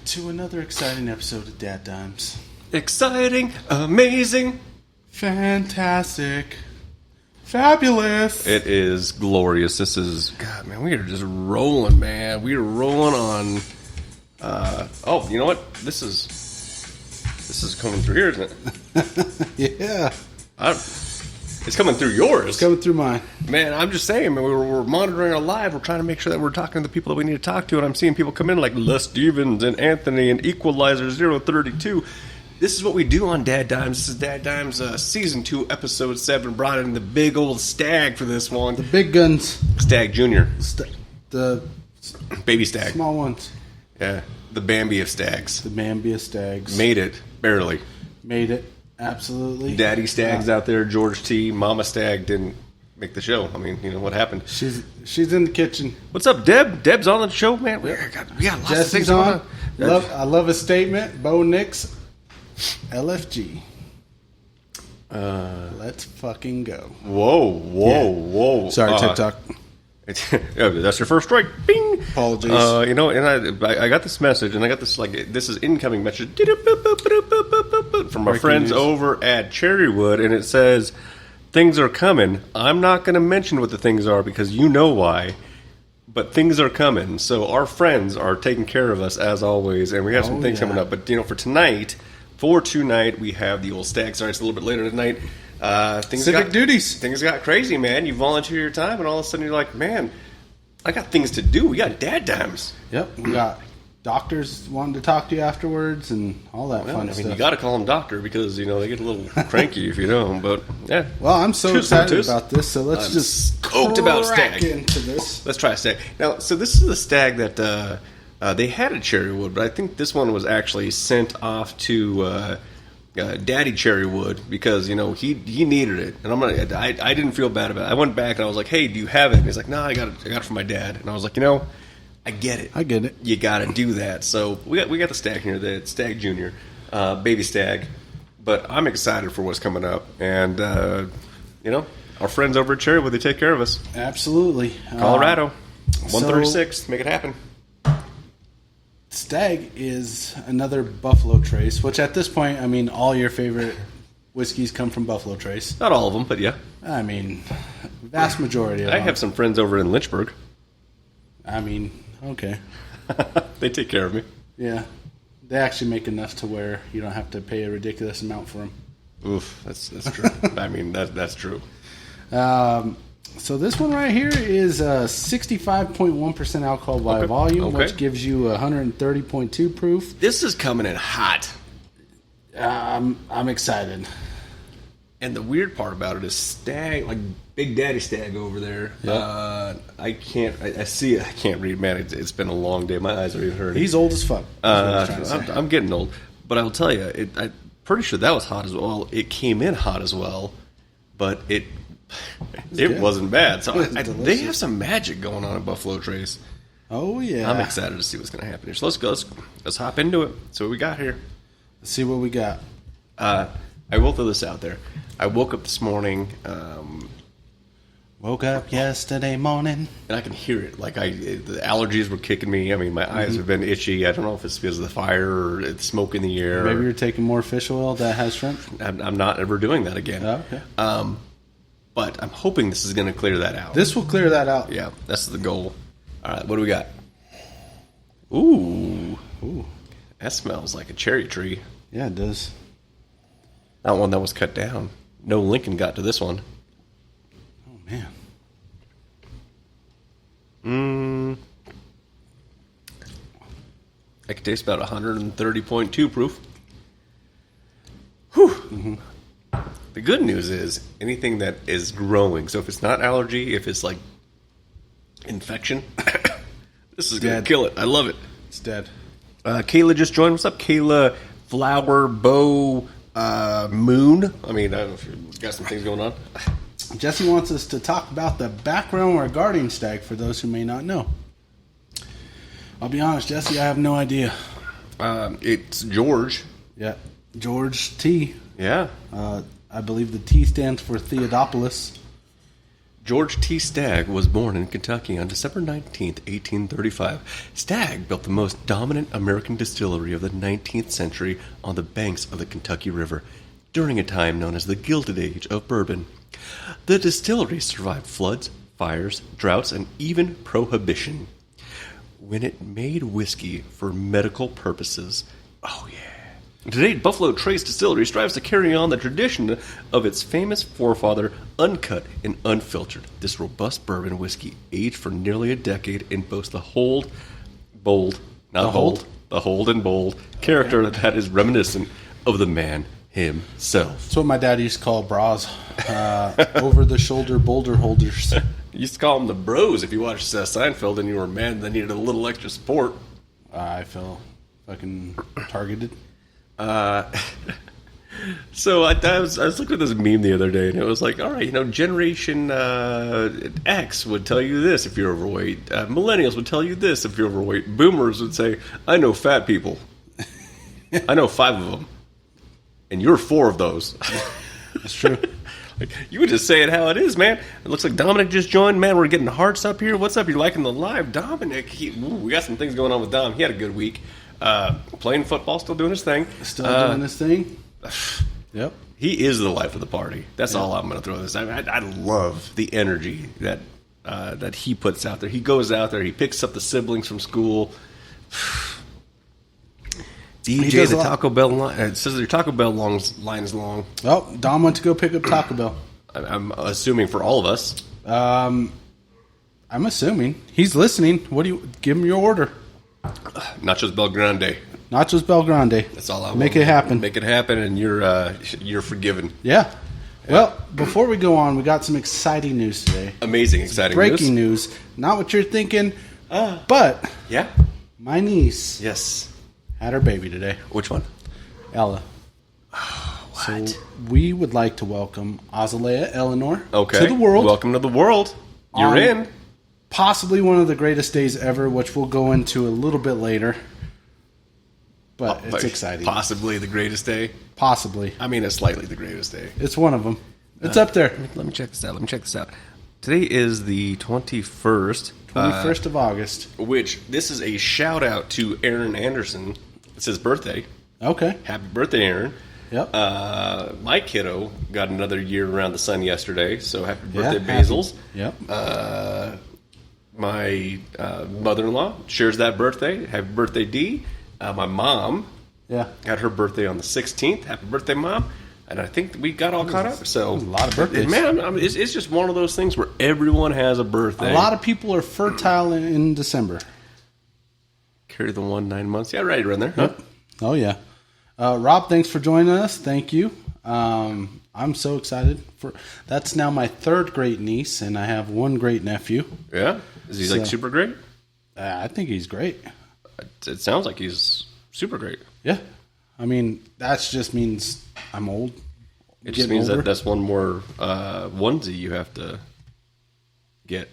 to another exciting episode of DadDimes. Exciting, amazing, fantastic, fabulous. It is glorious. This is, God, man, we are just rolling, man. We are rolling on, oh, you know what? This is coming through here, isn't it? Yeah. It's coming through yours. It's coming through mine. Man, I'm just saying, man, we're monitoring our live. We're trying to make sure that we're talking to the people that we need to talk to. And I'm seeing people come in like Les Stevens and Anthony and Equalizer 032. This is what we do on DadDimes. This is DadDimes Season 2, Episode 7. Brought in the big old Stag for this one. The big guns. Stag Junior. The baby Stag. Small ones. Yeah. The Bambi of Stags. The Bambi of Stags. Made it. Barely. Made it. Absolutely. Daddy Stag's out there. George T. Mama Stag didn't make the show. I mean, you know what happened. She's in the kitchen. What's up, Deb? Deb's on the show, man. We got lots Jesse's of things on. on. I love a statement. Bo Nix, LFG. Let's fucking go. Whoa. Sorry, TikTok. That's your first strike. Bing. Apologies. You know, and I got this message, and I got this this is incoming message from my friends over at Cherrywood, and it says things are coming. I'm not going to mention what the things are because you know why, but things are coming. So our friends are taking care of us as always, and we have some things coming up. But you know, for tonight, we have the old Stag. Sorry, it's a little bit later tonight. Civic duties. Things got crazy, man. You volunteer your time, and all of a sudden you're like, man, I got things to do. We got DadDimes. Yep, we got doctors wanting to talk to you afterwards and all that fun stuff. You got to call them doctor because, you know, they get a little cranky if you don't. But, yeah. Well, I'm so excited about this, so let's just stoked about Stag. Into this. Let's try Stag. Now, so this is the Stag that they had at Cherrywood, but I think this one was actually sent off to Daddy Cherrywood because, you know, he needed it. And I didn't feel bad about it. I went back and I was like, hey, do you have it? And he's like, no, I got it from my dad. And I was like, you know, I get it. You got to do that. So we got the Stag here, the Stag Junior, baby Stag. But I'm excited for what's coming up. And, you know, our friends over at Cherrywood, they take care of us. Absolutely. Colorado, 136, make it happen. Stag is another Buffalo Trace, which at this point, I mean, all your favorite whiskeys come from Buffalo Trace. Not all of them, but yeah. I mean, vast majority of them. I have some friends over in Lynchburg. I mean, okay. They take care of me. Yeah. They actually make enough to where you don't have to pay a ridiculous amount for them. Oof, that's true. I mean, that's true. So this one right here is 65.1% alcohol by volume, which gives you 130.2 proof. This is coming in hot. I'm excited. And the weird part about it is Stag, like Big Daddy Stag over there. Yep. I see it. I can't read, man. It's been a long day. My eyes are even hurting. He's old as fuck. I'm getting old. But I'll tell you, I'm pretty sure that was hot as well. It came in hot as well, but it wasn't bad. So they have some magic going on at Buffalo Trace. Oh, yeah. I'm excited to see what's going to happen here. So let's go. Let's hop into it. So what we got here. Let's see what we got. I will throw this out there. I woke up this morning. Woke up yesterday morning. And I can hear it. Like the allergies were kicking me. I mean, my eyes have been itchy. I don't know if it's because of the fire or it's smoke in the air. Maybe you're taking more fish oil that has shrimp. I'm not ever doing that again. Oh, okay. But I'm hoping this is going to clear that out. This will clear that out. Yeah, that's the goal. All right, what do we got? Ooh. That smells like a cherry tree. Yeah, it does. That one that was cut down. No Lincoln got to this one. Oh, man. I can taste about 130.2 proof. Whew. Mm-hmm. The good news is anything that is growing. So if it's not allergy, if it's like infection, this is going to kill it. I love it. It's dead. Kayla just joined. What's up, Kayla? Flower, Bow, Moon. I mean, I don't know if you've got some things going on. Jesse wants us to talk about the background regarding Stag for those who may not know. I'll be honest, Jesse, I have no idea. It's George. Yeah, George T. Yeah. I believe the T stands for Theodopoulos. George T. Stagg was born in Kentucky on December 19th, 1835. Stagg built the most dominant American distillery of the 19th century on the banks of the Kentucky River during a time known as the Gilded Age of Bourbon. The distillery survived floods, fires, droughts, and even prohibition. When it made whiskey for medical purposes, oh yeah. Today, Buffalo Trace Distillery strives to carry on the tradition of its famous forefather, uncut and unfiltered. This robust bourbon whiskey, aged for nearly a decade, and boasts the hold and bold character that is reminiscent of the man himself. That's what my dad used to call bras. Over-the-shoulder boulder holders. You used to call them the bros if you watched Seinfeld and you were mad that needed a little extra support. I feel fucking targeted. So I was looking at this meme the other day, and it was like, all right, Generation X would tell you this if you're overweight. Millennials would tell you this if you're overweight. Boomers would say, I know fat people. I know 5 of them. And you're 4 of those. That's true. Like, you would just say it how it is, man. It looks like Dominic just joined. Man, we're getting hearts up here. What's up? You're liking the live? Dominic, we got some things going on with Dom. He had a good week. Playing football, still doing his thing. Still doing his thing? Yep. He is the life of the party. That's all I'm going to throw this. I love the energy that he puts out there. He goes out there. He picks up the siblings from school. DJ the Taco Bell line. It says your Taco Bell line is long. Well, Dom went to go pick up Taco Bell. I'm assuming for all of us. I'm assuming he's listening. What do you give him your order? Nachos Bel Grande. Nachos Bel Grande. That's all I want. Make it happen. Make it happen, and you're forgiven. Yeah. Well, before we go on, we got some exciting news today. Amazing, exciting breaking news. Not what you're thinking, but yeah, my niece had her baby today. Which one? Ella. What? So we would like to welcome Azalea Eleanor to the world. Welcome to the world. You're in. Possibly one of the greatest days ever, which we'll go into a little bit later. But it's exciting. Possibly the greatest day. Possibly. I mean, it's slightly the greatest day. It's one of them. It's up there. Let me check this out. Today is the 21st. 21st of August. Which, this is a shout out to Aaron Anderson. It's his birthday. Okay. Happy birthday, Aaron. Yep. My kiddo got another year around the sun yesterday, so happy birthday, Basils. Yep. My mother-in-law shares that birthday. Happy birthday, Dee. My mom had her birthday on the 16th. Happy birthday, Mom. And I think we got all caught up. So a lot of birthdays. Man, it's just one of those things where everyone has a birthday. A lot of people are fertile in December. Carry the 9 months. Yeah, right around there. Huh? Yep. Oh, yeah. Rob, thanks for joining us. Thank you. I'm so excited. That's now my 3rd great niece, and I have 1 great nephew. Yeah? Is he like super great? I think he's great. It sounds like he's super great. Yeah. I mean, that just means I'm old. It just means that that's one more onesie you have to get.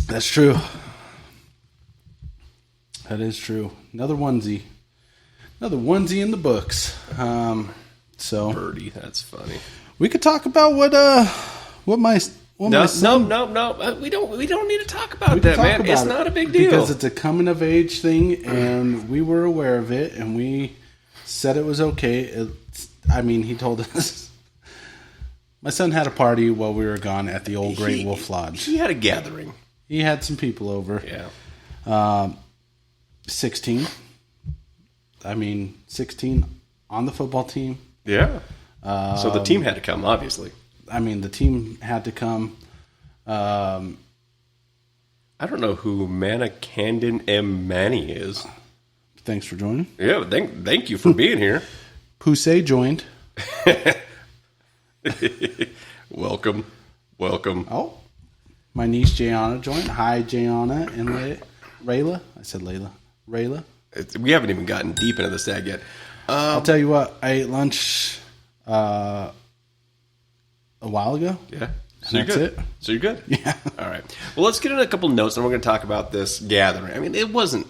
That's true. That is true. Another onesie. Another onesie in the books. So Birdie, that's funny. We could talk about what my son. No. We don't need to talk about that, man. It's not a big deal because it's a coming of age thing, and we were aware of it, and we said it was okay. He told us. My son had a party while we were gone at the old Great Wolf Lodge. He had a gathering. He had some people over. Yeah. 16. 16 on the football team. Yeah. So the team had to come, obviously. The team had to come. I don't know who Manna Candon M. Manny is. Thanks for joining. Yeah, thank you for being here. Pusey joined. Welcome. Oh, my niece Jayana joined. Hi, Jayana and Rayla. I said Layla. Rayla. We haven't even gotten deep into the stag yet. I'll tell you what. I ate lunch a while ago. Yeah. So that's it. So you're good? Yeah. All right. Well, let's get in a couple notes, and we're going to talk about this gathering. It wasn't...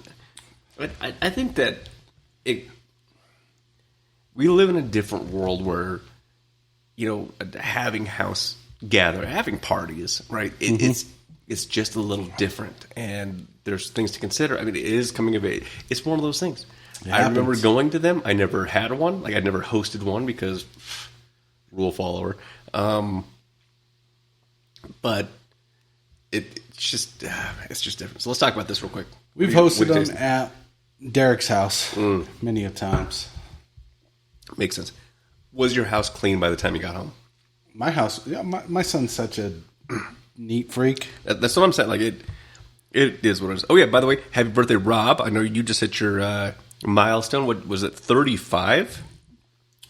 I think that we live in a different world where, having house having parties, right? It's just a little different, and there's things to consider. I mean, it is coming of age. It's one of those things. I remember going to them. I never had one. Like, I never hosted one because rule follower. But it's just different. So let's talk about this real quick. We've hosted them at Derek's house many a times. Makes sense. Was your house clean by the time you got home? My house, yeah. My son's such a neat freak. That's what I'm saying. Like, it is what it is. Oh yeah. By the way, happy birthday, Rob. I know you just hit your milestone. What was it? 35.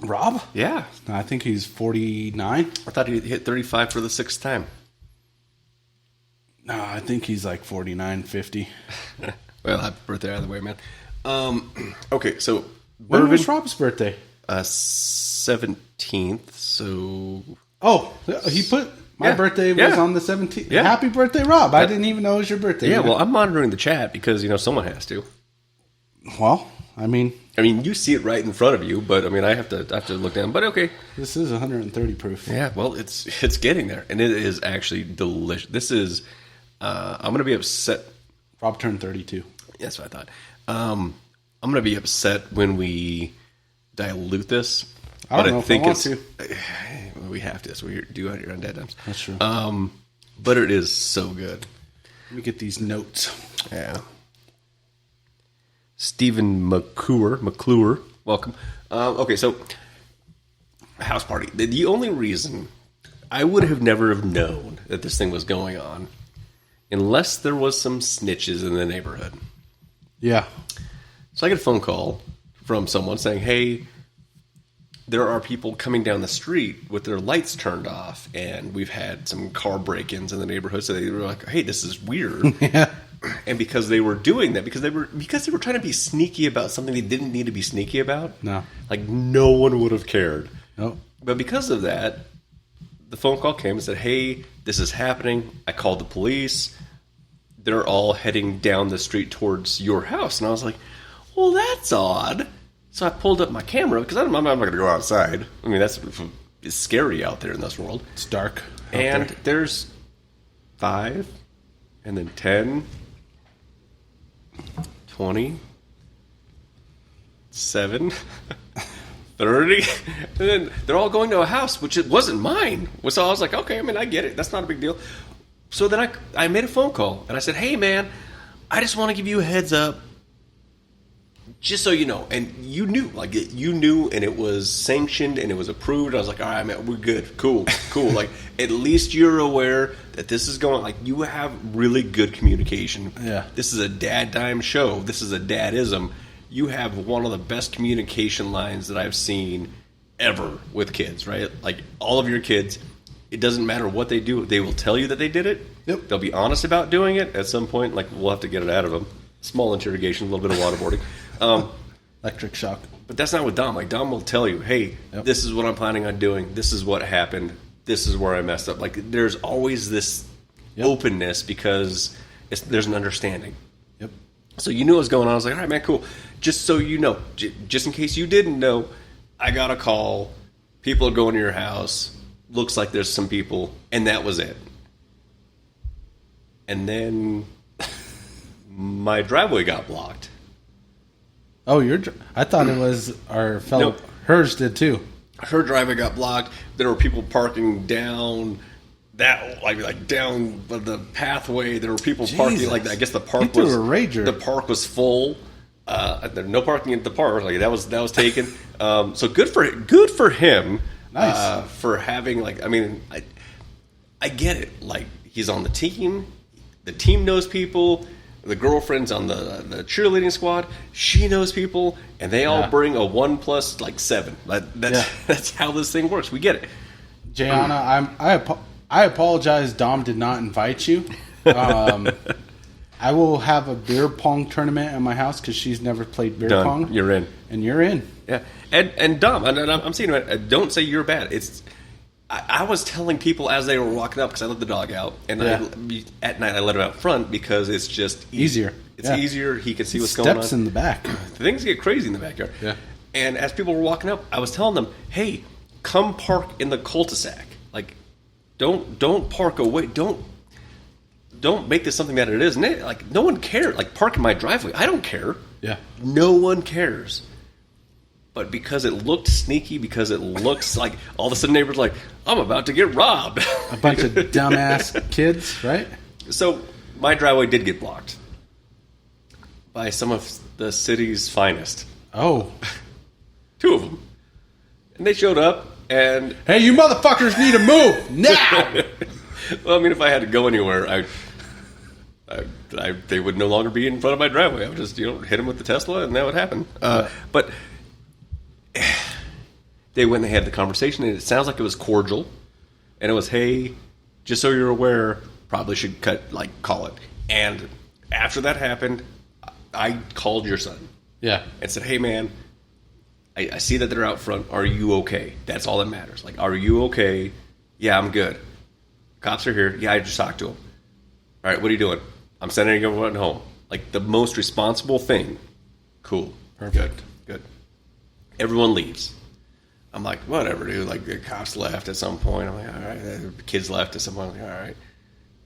Rob? Yeah. I think he's 49. I thought he hit 35 for the 6th time. No, I think he's like 49, 50. Well, happy birthday either way, man. Okay, so when was Rob's birthday? 17th. So he put my birthday was on the 17th. Yeah. Happy birthday, Rob! I didn't even know it was your birthday. Yeah, well, I'm monitoring the chat because someone has to. Well, I mean, you see it right in front of you, but I have to look down. But okay, this is 130 proof. Yeah, well, it's getting there, and it is actually delicious. This is. I'm going to be upset. Rob turned 32. That's what I thought. I'm going to be upset when we dilute this. I don't know if I want to. We have to. So we do it here on DadDimes. That's true. But it is so good. Let me get these notes. Yeah. Stephen McClure, welcome. Okay, so house party. The only reason I would have never have known that this thing was going on unless there was some snitches in the neighborhood. Yeah. So I get a phone call from someone saying, hey, there are people coming down the street with their lights turned off, and we've had some car break-ins in the neighborhood. So they were like, hey, this is weird. Yeah. And because they were doing that, because they were trying to be sneaky about something they didn't need to be sneaky about. No. Like, no one would have cared. No. But because of that, the phone call came and said, hey, this is happening. I called the police. They're all heading down the street towards your house. And I was like, well, that's odd. So I pulled up my camera because I'm not going to go outside. It's scary out there in this world. It's dark. And there's 5, and then 10, 20, 7, 30, and then they're all going to a house, which it wasn't mine. So I was like, okay, I get it. That's not a big deal. So then I made a phone call, and I said, hey, man, I just want to give you a heads up, just so you know. And you knew, and it was sanctioned, and it was approved. I was like, all right, man, we're good. Cool. Like, at least you're aware that this is going, like, you have really good communication. Yeah. This is a DadDime show. This is a dadism. You have one of the best communication lines that I've seen ever with kids, right? Like, all of your kids, it doesn't matter what they do. They will tell you that they did it. Yep. They'll be honest about doing it at some point. Like, we'll have to get it out of them. Small interrogation, a little bit of waterboarding. Electric shock. But that's not with Dom. Like, Dom will tell you, hey, This is what I'm planning on doing. This is what happened. This is where I messed up. Like, there's always this openness because there's an understanding. Yep. So you knew what was going on. I was like, all right, man, cool. Just so you know, just in case you didn't know, I got a call. People are going to your house. Looks like there's some people. And that was it. And then my driveway got blocked. Oh, I thought it was our fellow. Nope. Hers did too. Her driveway got blocked. There were people parking down that, like down the pathway. There were people parking like that. I guess the park was a rager. The park was full. No parking at the park. Like that was taken. So good for him. Nice. For having I get it. Like he's on the team. The team knows people. The girlfriend's on the cheerleading squad. She knows people, and they all bring a 1 + 7. That's how this thing works. We get it. Jayana, I apologize. Dom did not invite you. I will have a beer pong tournament at my house because she's never played beer pong. You're in, and you're in. Yeah, and Dom, I'm seeing it. Don't say you're bad. I was telling people as they were walking up because I let the dog out, and at night I let him out front because it's just easier. It's easier. He can see what's going on. Steps in the back. Things get crazy in the backyard. Yeah. And as people were walking up, I was telling them, "Hey, come park in the cul-de-sac. Like, Don't park away. Don't make this something that it isn't. Like, no one cares. Like, park in my driveway. I don't care. Yeah. No one cares. But because it looked sneaky, because it looks like all of a sudden neighbors like, I'm about to get robbed. A bunch of dumbass kids, right? So my driveway did get blocked by some of the city's finest. Oh. 2 of them. And they showed up and... Hey, you motherfuckers need to move now! Well, I mean, if I had to go anywhere, they would no longer be in front of my driveway. I would just, hit them with the Tesla and that would happen. But... They went and they had the conversation, and it sounds like it was cordial. And it was, hey, just so you're aware, probably should call it. And after that happened, I called your son. Yeah. And said, hey, man, I see that they're out front. Are you okay? That's all that matters. Like, are you okay? Yeah, I'm good. Cops are here. Yeah, I just talked to them. All right, what are you doing? I'm sending everyone home. Like, the most responsible thing. Cool. Perfect. Good. Everyone leaves. I'm like, whatever, dude. Like, the cops left at some point. I'm like, all right. The kids left at some point. I'm like, all right.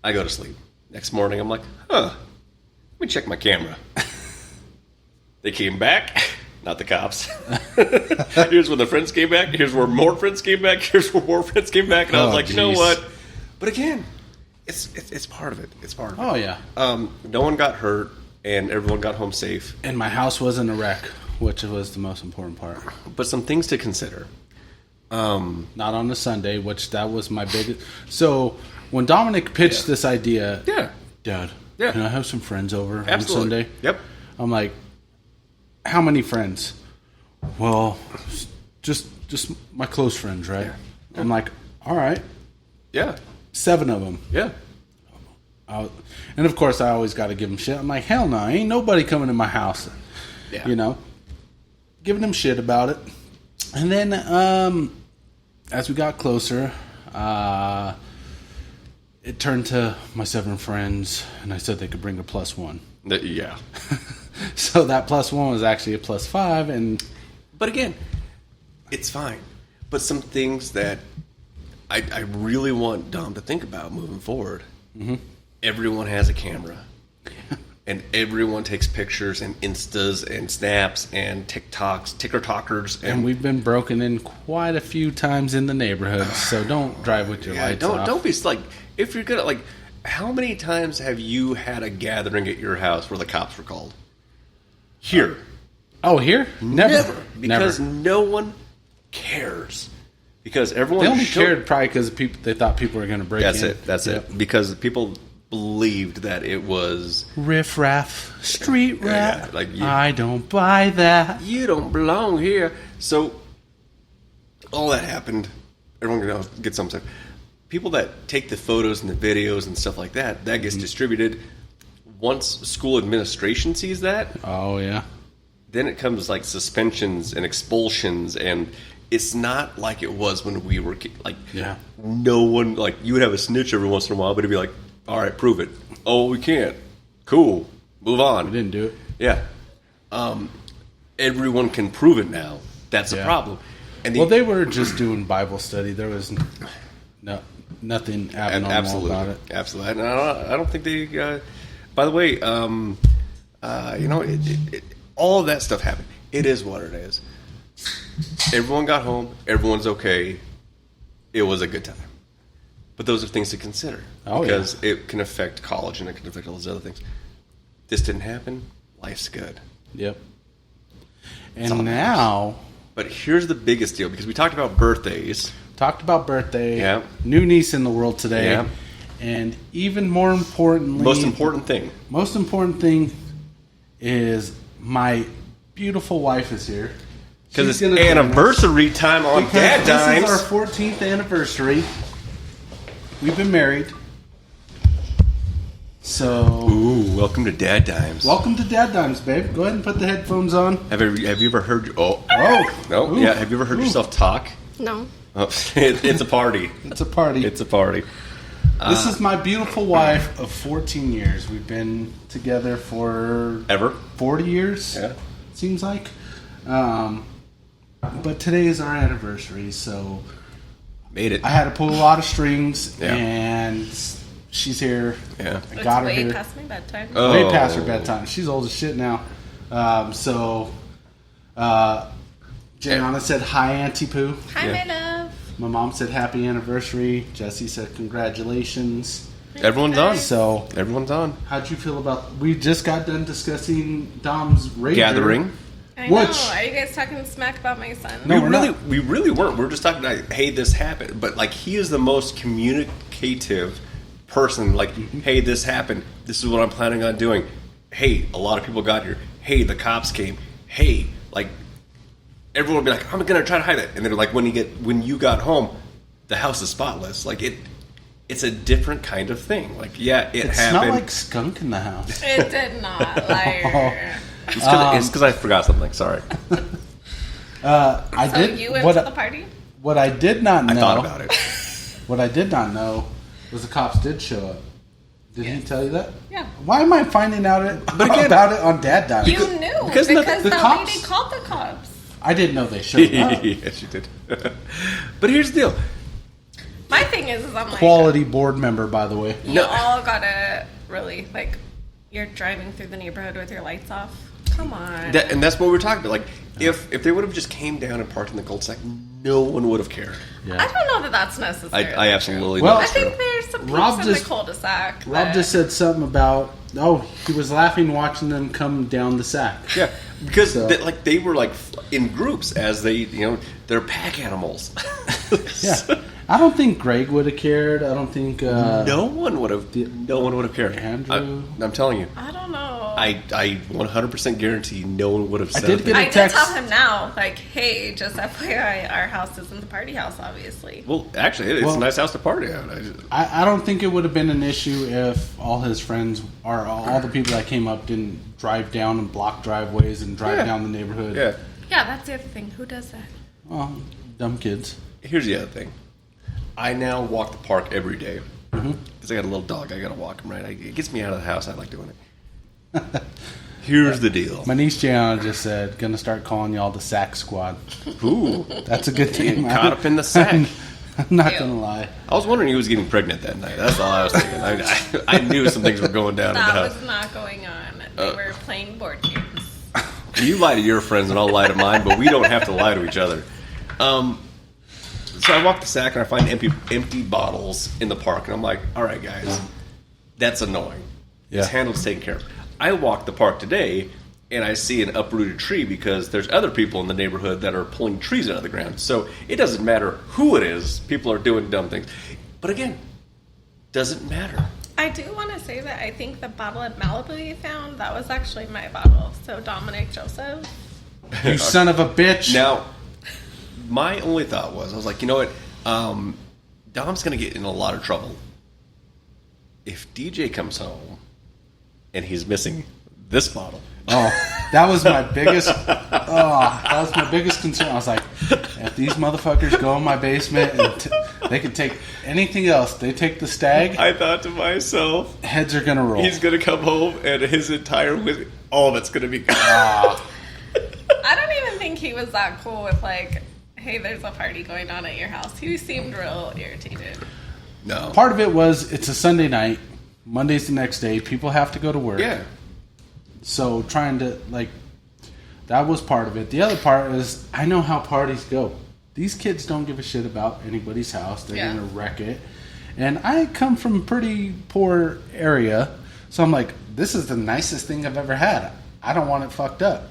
I go to sleep. Next morning, I'm like, let me check my camera. They came back. Not the cops. Here's when the friends came back. Here's where more friends came back. Here's where more friends came back. And I was like, you know what? But again, it's part of it. It's part of it. Oh, yeah. No one got hurt, and everyone got home safe. And my house wasn't a wreck, which was the most important part. But some things to consider. Not on a Sunday, which that was my biggest... So, when Dominic pitched this idea... Yeah. Dad, yeah. Can I have some friends over Absolutely. on Sunday? Yep. I'm like, how many friends? Well, just my close friends, right? Yeah. I'm like, all right. Yeah. 7 of them. Yeah. And of course, I always got to give them shit. I'm like, hell no, ain't nobody coming to my house. Yeah. Giving them shit about it. And then, as we got closer, it turned to my 7 friends, and I said they could bring a +1. Yeah. So that +1 was actually a +5, But again, it's fine. But some things that I really want Dom to think about moving forward. Mm-hmm. Everyone has a camera. And everyone takes pictures and Instas and Snaps and TikToks, TikTokers. And we've been broken in quite a few times in the neighborhood, so don't drive with your lights off. Don't be like, if you're gonna, like, how many times have you had a gathering at your house where the cops were called? Here. Oh, here? Never. Because no one cares. Because everyone... They only cared probably because they thought people were going to break in. That's it. Because people... believed that it was riff-raff, street rap. Yeah, like I don't buy that. You don't belong here. So all that happened. Everyone can get some stuff. People that take the photos and the videos and stuff like that gets distributed. Once school administration sees that, oh yeah, then it comes like suspensions and expulsions, and it's not like it was when we were like. Yeah. No one, like, you would have a snitch every once in a while, but it'd be like, all right, prove it. Oh, we can't. Cool. Move on. We didn't do it. Yeah. Everyone can prove it now. That's a problem. And they were just doing Bible study. There was nothing abnormal about it. Absolutely. And I don't think they... by the way, all of that stuff happened. It is what it is. Everyone got home. Everyone's okay. It was a good time. But those are things to consider. Because it can affect college and it can affect all those other things. This didn't happen. Life's good. Yep. And now... But here's the biggest deal, because we talked about birthdays. Yeah. New niece in the world today. Yeah. And even more importantly... Most important thing is my beautiful wife is here. Because it's anniversary time on DadDimes. This is our 14th anniversary. We've been married. So... Ooh, welcome to DadDimes. Welcome to DadDimes, babe. Go ahead and put the headphones on. Have you ever heard... Oh. No? Ooh. Yeah, have you ever heard yourself talk? No. Oh, it's a party. It's a party. It's a party. This is my beautiful wife of 14 years. We've been together for... Ever? 40 years, yeah. Seems like. But today is our anniversary, so Made it. I had to pull a lot of strings, Yeah. and she's here. Yeah. I got her way here. past my bedtime. Oh. Way past her bedtime. She's old as shit now. Jayana said, hi, Auntie Pooh. Hi, Yeah. my love. My mom said, happy anniversary. Jesse said, congratulations. Everyone's on. So, Everyone's on. how'd you feel about... We just got done discussing Dom's Rager. Gathering. I know. Which- Are you guys talking smack about my son? No, we're not. We really weren't. We're just talking like, hey, this happened. But like, he is the most communicative person. Like, hey, this happened. This is what I'm planning on doing. Hey, a lot of people got here. Hey, the cops came. Hey, like, everyone would be like, I'm gonna try to hide it. And then like, when you got home, the house is spotless. Like it's a different kind of thing. Like, yeah, it It's happened. not like skunk in the house. It did not, liar. It's because I forgot something. Sorry. I So did. you went what, to the party? what I did not know... I thought about it. What I did not know was the cops did show up. Did he Yes. tell you that? Yeah. Why am I finding out again- about it on DadDimes? You knew because because the that cops- lady called the cops. I didn't know they showed up. Yes, you did. But here's the deal. My thing is I'm like, Quality board member, by the way. you all gotta really, like, you're driving through the neighborhood with your lights off. Come on. And that's what we were talking about. Like, if they would have just came down and parked in the cul-de-sac, no one would have cared. Yeah. I don't know that that's necessary. I absolutely Well, know I that's true. think there's some Rob peeps in just- the cul-de-sac. Rob that- just said something about, he was laughing watching them come down the sack. Yeah, because So- they were like in groups as they're pack animals. Yeah. I don't think Greg would have cared. I don't think... No one would have. No one would have cared. Andrew? I'm telling you. I don't know. I 100% guarantee no one would have said did it. get a I did text. tell him now, like, hey, just FYI, our house isn't the party house, obviously. Well, actually, it's Well- a nice house to party at. I don't think it would have been an issue if all his friends or all the people that came up didn't drive down and block driveways and drive Yeah. down the neighborhood. Yeah. Yeah, that's the other thing. Who does that? Well, dumb kids. Here's the other thing. I now walk the park every day because I got a little dog. I got to walk him, right? It gets me out of the house. I like doing it. Here's the deal. My niece Jana just said, gonna start calling y'all the Sack Squad. Ooh. That's a good thing. Getting caught up in the sack. I'm not Ew. gonna lie. I was wondering who was getting pregnant that night. That's all I was thinking. I knew some things were going down in the That house. was not going on. They were playing board games. You lie to your friends and I'll lie to mine, but we don't have to lie to each other. So I walk the sack and I find empty bottles in the park, and I'm like, all right, guys, that's annoying. This Yeah. handle's taken care of. I walk the park today and I see an uprooted tree because there's other people in the neighborhood that are pulling trees out of the ground. So it doesn't matter who it is, people are doing dumb things. But again, doesn't matter. I do want to say that I think the bottle of Malibu you found, that was actually my bottle. So Dominic Joseph. You son of a bitch. Now, my only thought was, I was like, you know what? Dom's going to get in a lot of trouble. If DJ comes home and he's missing this bottle. Oh, that was my biggest. That was my biggest concern. I was like, if these motherfuckers go in my basement and they can take anything else, they take the Stag, I thought to myself, heads are gonna roll. he's going to come home and his entire whiskey, all of it's going to be gone. I don't even think he was that cool with, like, hey, there's a party going on at your house. He seemed real irritated. No. Part of it was it's a Sunday night. Monday's the next day. People have to go to work. Yeah. So trying to, like, that was part of it. The other part is I know how parties go. These kids don't give a shit about anybody's house. They're Yeah. going to wreck it. And I come from a pretty poor area. So I'm like, this is the nicest thing I've ever had. I don't want it fucked up.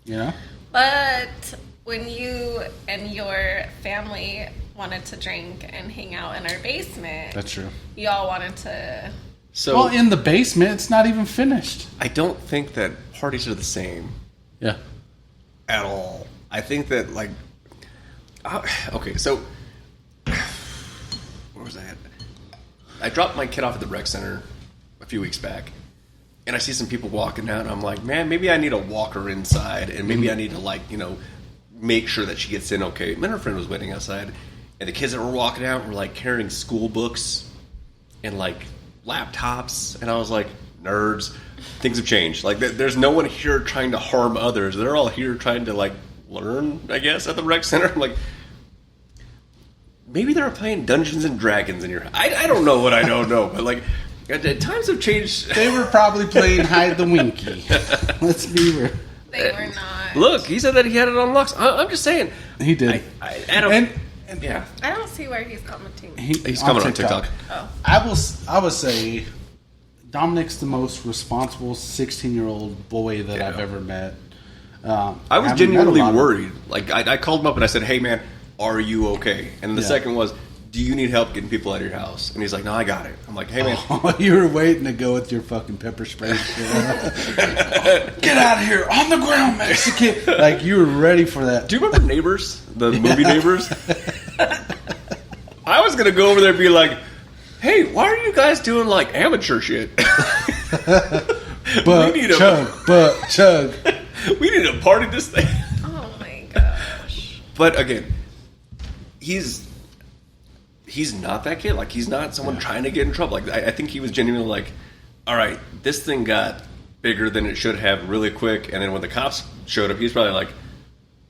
You know? But when you and your family wanted to drink and hang out in our basement, That's true. y'all wanted to... So Well, in the basement, it's not even finished. I don't think that parties are the same Yeah. at all. I think that, like, okay, so where was I at? I dropped my kid off at the rec center a few weeks back, and I see some people walking out, and I'm like, man, maybe I need to walk her inside, and maybe I need to, like, you know, make sure that she gets in okay. And then her friend was waiting outside, and the kids that were walking out were, like, carrying school books and, like, laptops, and I was like, nerds. Things have changed. Like, there's no one here trying to harm others. They're all here trying to, like, learn, I guess, at the rec center. I'm like, maybe they were playing Dungeons and Dragons in your house. I don't know what I don't know, but like times have changed. They were probably playing Hide the Winky. Let's be real. They were not. Look, he said that he had it on locks. I'm just saying. He did. And yeah. I don't see where he's commenting. He's coming on TikTok. Oh. I would say Dominic's the most responsible 16-year-old boy that I've ever met. I was genuinely worried. Like I called him up and I said, "Hey man, are you okay?" And the second was, "Do you need help getting people out of your house?" And he's like, "No, I got it." I'm like, "Hey man, you were waiting to go with your fucking pepper spray. Get out of here on the ground, Mexican!" Like you were ready for that. do you remember Neighbors, the movie Neighbors?" I was gonna go over there and be like, "Hey, why are you guys doing like amateur shit?" But chug. We need to party this thing. Oh my gosh. But again, he's not that kid. Like he's not someone trying to get in trouble. Like I think he was genuinely like, all right, this thing got bigger than it should have really quick. And then when the cops showed up, he's probably like,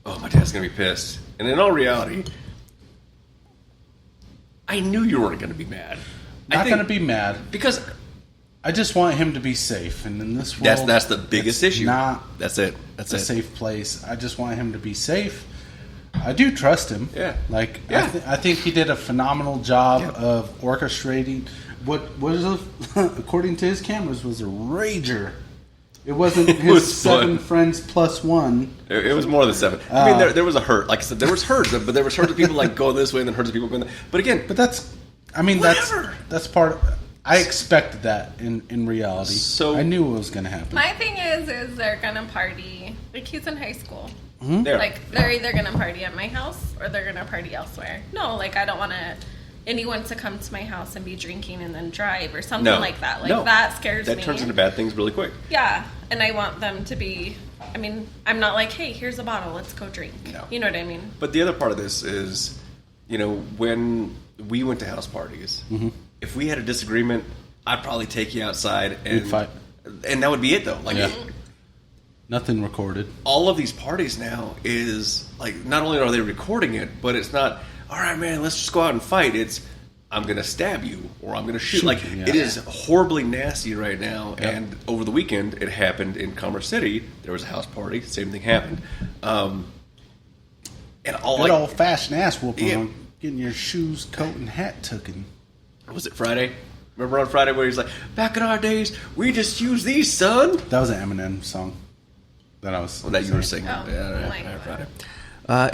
oh, my dad's gonna be pissed. And in all reality, I knew you weren't gonna be mad. Not gonna be mad because I just want him to be safe. And in this world, that's the biggest issue. That's it. That's a safe place. I just want him to be safe. I do trust him. Yeah. Like Yeah. I think he did a phenomenal job of orchestrating what was according to his cameras was a rager. It wasn't his was 7 fun. friends plus 1. It was more than 7. I mean, there was a herd. Like I said, there was herds, but there was herds of people like going this way and then herds of people going that. But again, that's part of, I expected that in reality. So I knew it was going to happen. My thing is they're gonna party. Like he's in high school. there. Like they're either gonna party at my house or they're gonna party elsewhere. No, like I don't want anyone to come to my house and be drinking and then drive or something like that. Like that scares me. That turns into bad things really quick. Yeah, and I want them to be. I mean, I'm not like, hey, here's a bottle, let's go drink. No. You know what I mean? But the other part of this is, when we went to house parties, if we had a disagreement, I'd probably take you outside and We'd fight. And that would be it, though. Like, Nothing recorded. all of these parties now is like, not only are they recording it, but it's not, all right, man, let's just go out and fight. It's, I'm going to stab you or I'm going to shoot. Like, you, it is horribly nasty right now. Yep. And over the weekend, it happened in Commerce City. There was a house party. Same thing happened. And all That old-fashioned ass whooping on getting your shoes, coat, and hat taken. Was it Friday? Remember on Friday where he's like, back in our days, we just used these, son? That was an Eminem song that I was That you were singing. Oh, Yeah, Friday.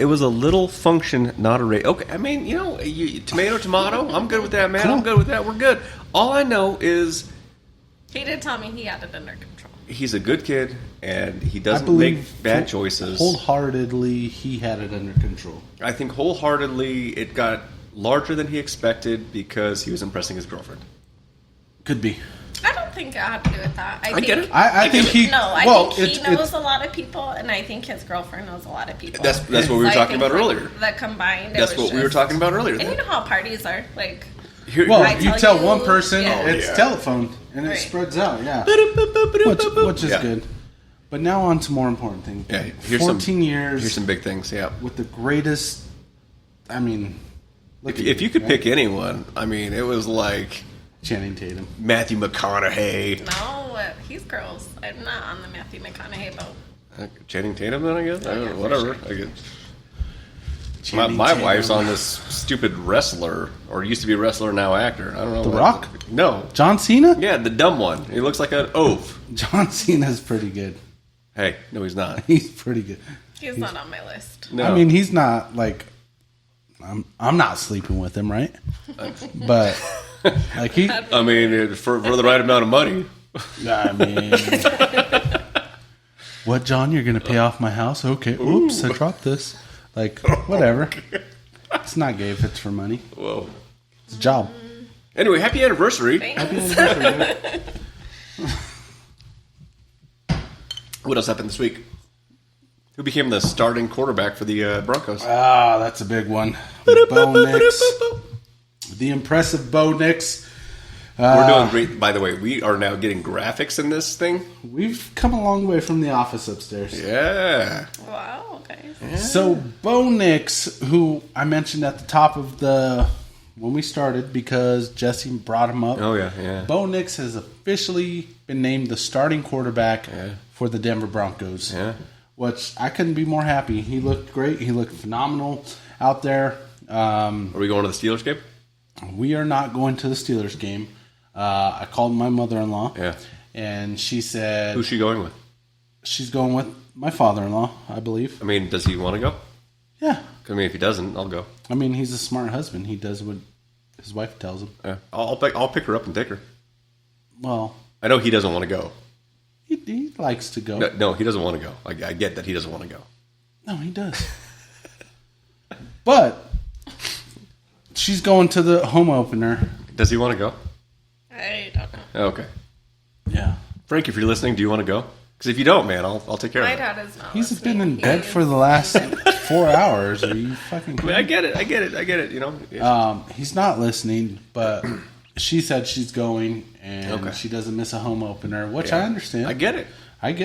It was a little function, not a race. Okay, I mean, tomato. I'm good with that, man. Cool. I'm good with that. We're good. All I know is He did tell me he had it under control. he's a good kid, and he doesn't believe make bad choices. Wholeheartedly, he had it under control. I think wholeheartedly it got larger than he expected because he was impressing his girlfriend. Could be. I don't think it had to do with that. I get it. I think he. No, I well, think he it's, knows a lot of people, and I think his girlfriend knows a lot of people. That's what we were So I talking think, about earlier. The combined. That's what we were talking about earlier. And you know how parties are. Like, Well, I you tell tell you- one person, yeah. it's telephone, and it Right. spreads out. Yeah, which is good. But now on to more important things. Yeah, here's 14 years. Here's some big things. Yeah. With the greatest. I mean, look If you could pick anyone, I mean, it was like Channing Tatum. Matthew McConaughey. no, he's girls. I'm not on the Matthew McConaughey boat. Channing Tatum, then, I guess? I don't know, whatever. I guess. Channing My Tatum. wife's on this stupid wrestler, or used to be a wrestler, now actor. I don't know. The what- Rock? No. John Cena? Yeah, the dumb one. He looks like an oaf. John Cena's pretty good. Hey, no, he's not. He's pretty good. He's not on my list. No. I mean, he's not like. I'm not sleeping with him, right? But like he. I mean, for the right amount of money. I mean, what, John? You're gonna pay off my house? Okay. Oops, I dropped this. Like, whatever. It's not gay if it's for money. Whoa. It's a job. Anyway, happy anniversary. Happy anniversary. What else happened this week? Who became the starting quarterback for the Broncos? Ah, that's a big one. Bo Nix. The impressive Bo Nix We're doing great. By the way, we are now getting graphics in this thing. We've come a long way from the office upstairs. Yeah. Wow, okay. Yeah. So Bo Nix, who I mentioned at the top of when we started because Jesse brought him up. Oh, yeah. Bo Nix has officially been named the starting quarterback for the Denver Broncos. Yeah. Which I couldn't be more happy. He looked great. He looked phenomenal out there. Are we going to the Steelers game? We are not going to the Steelers game. I called my mother-in-law. Yeah. And she said... Who's she going with? She's going with my father-in-law, I believe. I mean, does he want to go? Yeah. I mean, if he doesn't, I'll go. I mean, he's a smart husband. He does what his wife tells him. Yeah. I'll pick her up and take her. Well... I know he doesn't want to go. He likes to go. No, he doesn't want to go. I get that he doesn't want to go. No, he does. But she's going to the home opener. Does he want to go? I don't know. Okay. Yeah. Frank, if you're listening, do you want to go? Because if you don't, man, I'll take care of it. My dad is not. He's listening. been in bed for the last 4 hours. Are you fucking kidding? I mean, I get it. You know. He's not listening, but she said she's going, and she doesn't miss a home opener, which I understand. I get it. I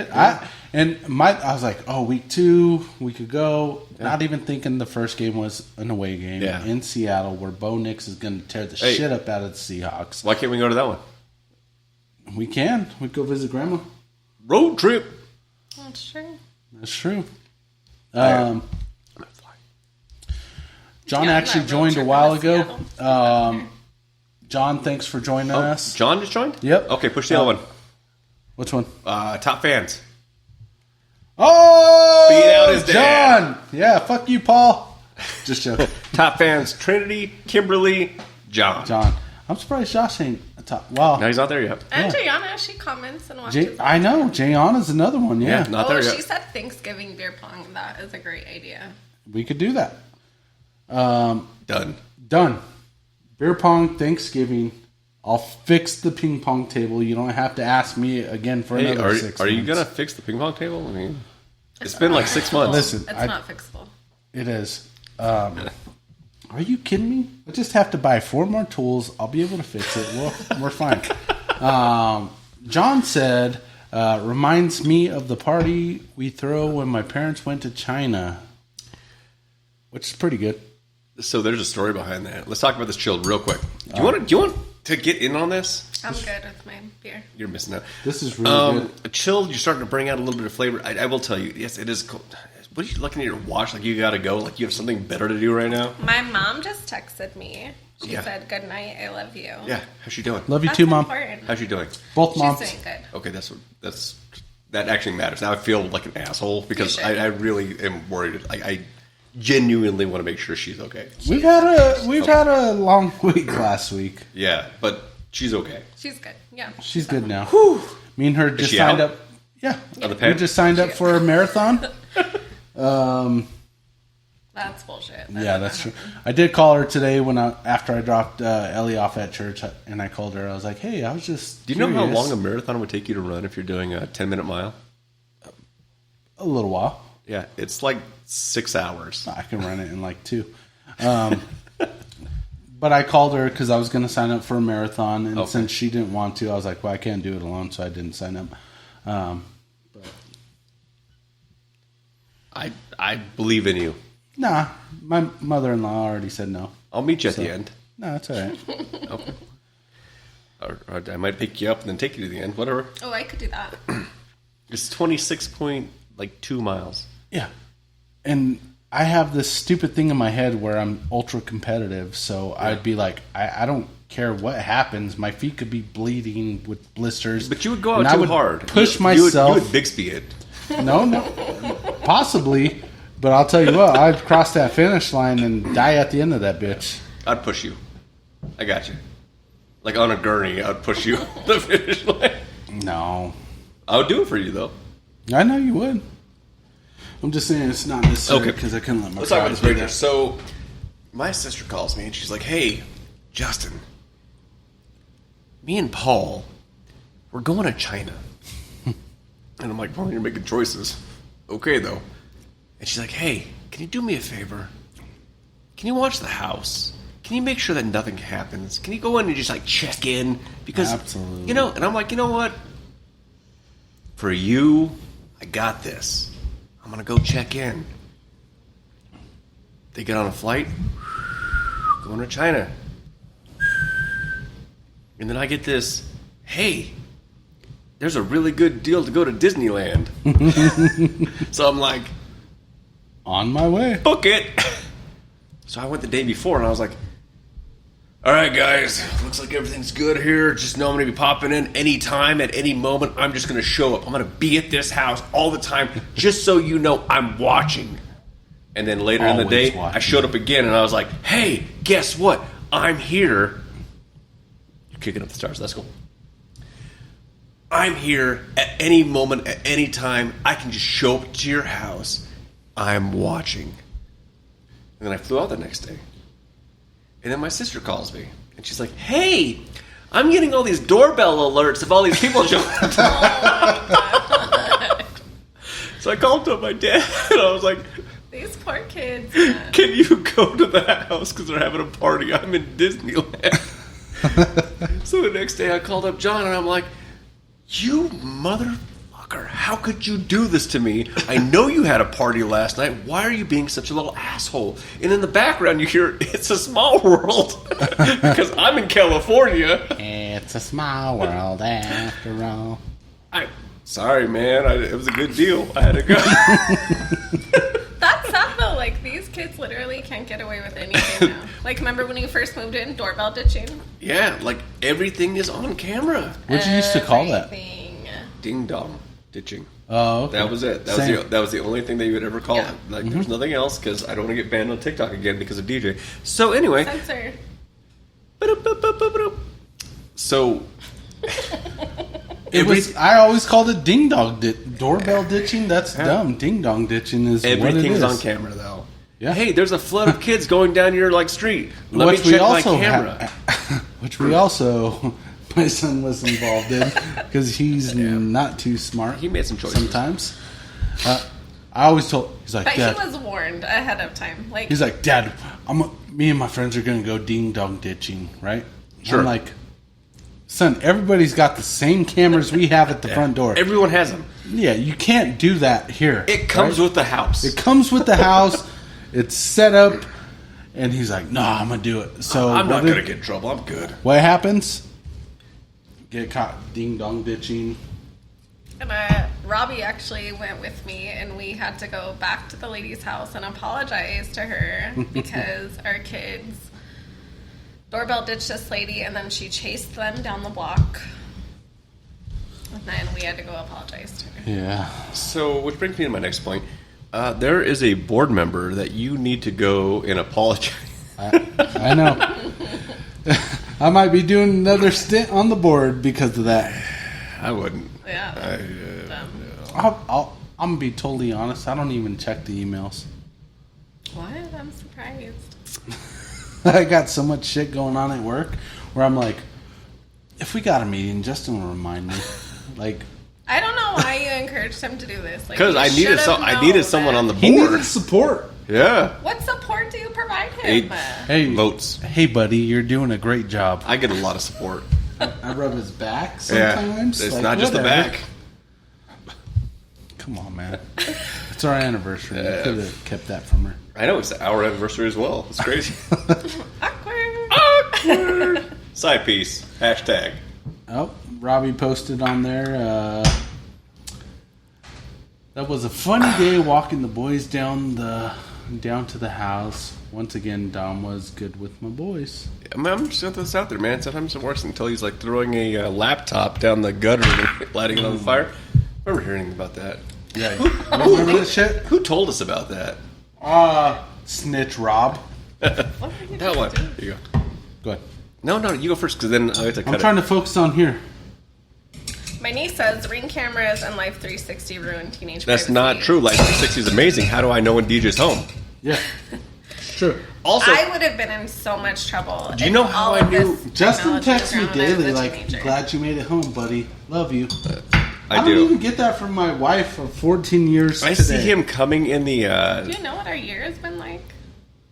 was like, week 2, we could go. Yeah. Not even thinking the first game was an away game in Seattle, where Bo Nix is going to tear the shit up out of the Seahawks. Why can't we go to that one? We can. We'd go visit Grandma. Road trip. That's true. That's true. John actually joined a while ago. John, thanks for joining us. John just joined? Yep. Okay, push the other one. Which one? Top fans. Oh! Beat out his dad. John! Yeah, fuck you, Paul. Just joking. Top fans, Trinity, Kimberly, John. I'm surprised Josh ain't a top. Wow. No, he's not there yet. And Jayana, she comments and watches. I know. Jayana's another one, yeah. Not there yet. She said Thanksgiving beer pong. That is a great idea. We could do that. Done. Beer pong, Thanksgiving. I'll fix the ping pong table. You don't have to ask me again for another 6 months. Are you going to fix the ping pong table? I mean, it's been like 6 months. Listen, it's not fixable. It is. Are you kidding me? I just have to buy 4 more tools. I'll be able to fix it. We're fine. John said, reminds me of the party we throw when my parents went to China, which is pretty good. So there's a story behind that. Let's talk about this chilled real quick. Do you want to get in on this? I'm good with my beer. You're missing out. This is really good. Chilled, you're starting to bring out a little bit of flavor. I will tell you, yes, it is cold. What are you looking at your watch like you got to go? Like you have something better to do right now? My mom just texted me. She said, "Good night, I love you." Yeah, how's she doing? Love you too, Mom. Important. How's she doing? Both moms. She's doing good. Okay, that actually matters. Now I feel like an asshole because I really am worried. I genuinely want to make sure she's okay. We've had a long week last week. Yeah, but she's okay. She's good. Yeah. She's good now. Whew. Me and her just signed up. Yeah. On the pen? We just signed up for a marathon. That's bullshit. Yeah, that's true. I did call her today after I dropped Ellie off at church, and I called her. I was like, "Hey, I was just Do you know how long a marathon would take you to run if you're doing a 10-minute mile? A little while. Yeah, it's like 6 hours. I can run it in like 2. But I called her because I was going to sign up for a marathon, and since she didn't want to, I was like, "Well, I can't do it alone," so I didn't sign up. But I believe in you. Nah, my mother-in-law already said no. I'll meet you at the end. No, it's all right. Okay. Or I might pick you up and then take you to the end. Whatever. Oh, I could do that. It's 26.2 miles. Yeah, and I have this stupid thing in my head where I'm ultra competitive, so I'd be like, I don't care what happens. My feet could be bleeding with blisters. But you would go out too hard. Push myself. You would Bixby it. No, possibly. But I'll tell you what, I'd cross that finish line and die at the end of that bitch. I'd push you. I got you. Like on a gurney, I'd push you the finish line. No. I would do it for you, though. I know you would. I'm just saying it's not necessary because I couldn't let my Let's talk about this right there. So, my sister calls me and she's like, "Hey, Justin, me and Paul, we're going to China." And I'm like, "Well, you're making choices." Okay, though. And she's like, "Hey, can you do me a favor? Can you watch the house? can you make sure that nothing happens? Can you go in and just like check in? Because Absolutely. you know, and I'm like, you know what? For you, I got this. I'm gonna go check in. They get on a flight, going to China. And then I get this, hey, there's a really good deal to go to Disneyland. So I'm like, on my way. book it. So I went the day before and I was like, all right, guys, looks like everything's good here. Just know I'm going to be popping in anytime, at any moment. I'm just going to show up. I'm going to be at this house all the time, just so you know I'm watching. And then later in the day, I showed up again and I was like, hey, guess what? I'm here. You're kicking up the stars. That's cool. I'm here at any moment, at any time. I can just show up to your house. I'm watching. And then I flew out the next day. And then my sister calls me. And she's like, hey, I'm getting all these doorbell alerts of all these people showing up. So I called up my dad. And I was like, these poor kids. Man. can you go to the house? Because they're having a party. I'm in Disneyland. So the next day I called up John. And I'm like, you motherfucker, how could you do this to me? I know you had a party last night. Why are you being such a little asshole? And in the background you hear, it's a small world. Because I'm in California. It's a small world after all. Sorry, man. It was a good deal. I had to go. That's sad, though. Like, these kids literally can't get away with anything now. Like, remember when you first moved in, doorbell ditching? Yeah, like, everything is on camera. What'd you used to call that? Ding dong ditching. Oh, okay. That was it. That was the only thing that you would ever call it. Like, there's nothing else, because I don't want to get banned on TikTok again because of DJ. So, anyway. Censor. So... I always called it ding dong doorbell ditching. That's dumb. Ding dong ditching is what it is. Everything's on camera, though. Yeah. Hey, there's a flood of kids going down your street. Let me check my camera. Which we also, my son was involved in because he's not too smart. He made some choices sometimes. I always told he's like, but Dad, he was warned ahead of time. Like he's like, Dad, me and my friends are gonna go ding dong ditching, right? Sure. I'm like, son, everybody's got the same cameras we have at the front door. Everyone has them. Yeah, you can't do that here. It comes with the house. It comes with the house. It's set up. And he's like, no, I'm going to do it. So I'm not going to get in trouble. I'm good. What happens? Get caught ding dong ditching. And Robbie actually went with me, and we had to go back to the lady's house and apologize to her because our kids doorbell ditched this lady, and then she chased them down the block. And then we had to go apologize to her. Yeah. So, which brings me to my next point. There is a board member that you need to go and apologize. I know. I might be doing another stint on the board because of that. I wouldn't. Yeah. I'm going to be totally honest. I don't even check the emails. What? I'm surprised. I got so much shit going on at work where I'm like, if we got a meeting, Justin will remind me. Like, I don't know why you encouraged him to do this. Because I needed someone on the board. He needed support. Yeah. What support do you provide him? Hey, votes. Hey, buddy, you're doing a great job. I get a lot of support. I rub his back sometimes. Yeah. It's not just the back. Come on, man. It's our anniversary. You could have kept that from her. I know, it's our anniversary as well. It's crazy. Awkward. Side piece. Hashtag. Oh, Robbie posted on there. That was a funny day walking the boys down to the house. Once again, Dom was good with my boys. I'm just throwing this out there, man. Sometimes it works until he's like throwing a laptop down the gutter and lighting it on fire. I remember hearing about that. Yeah, remember that shit? Who told us about that? Snitch Rob. That one. Here you go. Go ahead. No, you go first, because then I have to cut I'm trying to focus on here. My niece says Ring cameras and Life 360 ruin teenage That's privacy. not true. Life 360 is amazing. How do I know when DJ's home? Yeah, it's true. Also, I would have been in so much trouble. Do you know how I knew? Justin texts me daily, like, teenager. glad you made it home, buddy. Love you. I don't do. even get that from my wife of 14 years I today. see him coming in the... Do you know what our year has been like?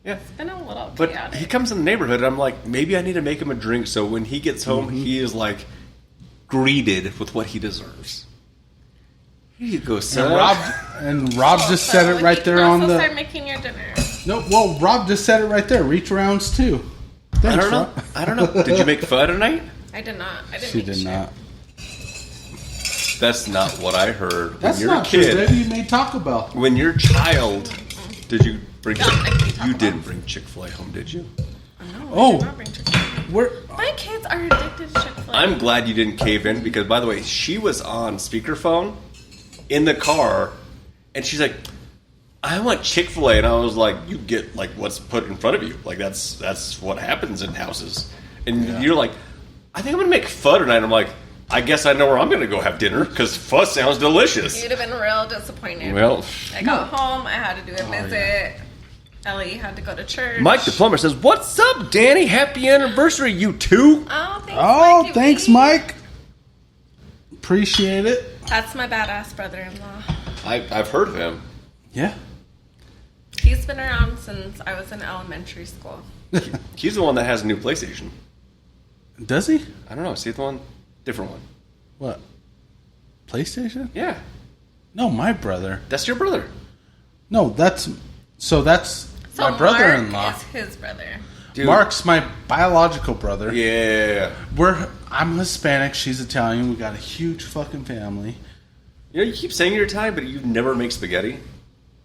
Yeah. It's been a little But chaotic. he comes in the neighborhood, and I'm like, maybe I need to make him a drink so when he gets home, he is like greeted with what he deserves. Here you go, son. And Rob just said it right there on the. Start making your dinner. No, well, Rob just said it right there. Reach arounds too. Thanks, I don't know. Did you make pho tonight? I did not. I didn't She make did shit. not. That's not what I heard. When That's you're not a kid, true, baby. You made Taco Bell. when you're a child, did you bring? No, I didn't Taco You Bell. didn't bring Chick-fil-A home, did you? No, Oh. I did not bring Chick-fil-A. We're My kids are addicted to Chick-fil-A. I'm glad you didn't cave in because, by the way, she was on speakerphone in the car, and she's like, "I want Chick-fil-A," and I was like, "You get like what's put in front of you. Like that's what happens in houses." And you're like, "I think I'm gonna make pho tonight." I'm like, "I guess I know where I'm gonna go have dinner because pho sounds delicious." You'd have been real disappointed. Well, I got home. I had to do a visit. Ellie had to go to church. Mike the plumber says, "What's up, Danny? Happy anniversary, you two." Oh, thanks, oh, Mikey thanks, B. Mike. Appreciate it. That's my badass brother-in-law. I've heard of him. Yeah. He's been around since I was in elementary school. He's the one that has a new PlayStation. Does he? I don't know. See the one, different one. What? PlayStation? Yeah, No, my brother. that's your brother. No, that's So my brother-in-law. Mark is his brother. Dude. Mark's my biological brother. Yeah. I'm Hispanic. She's Italian. We got a huge fucking family. You know, you keep saying you're Italian, but you never make spaghetti.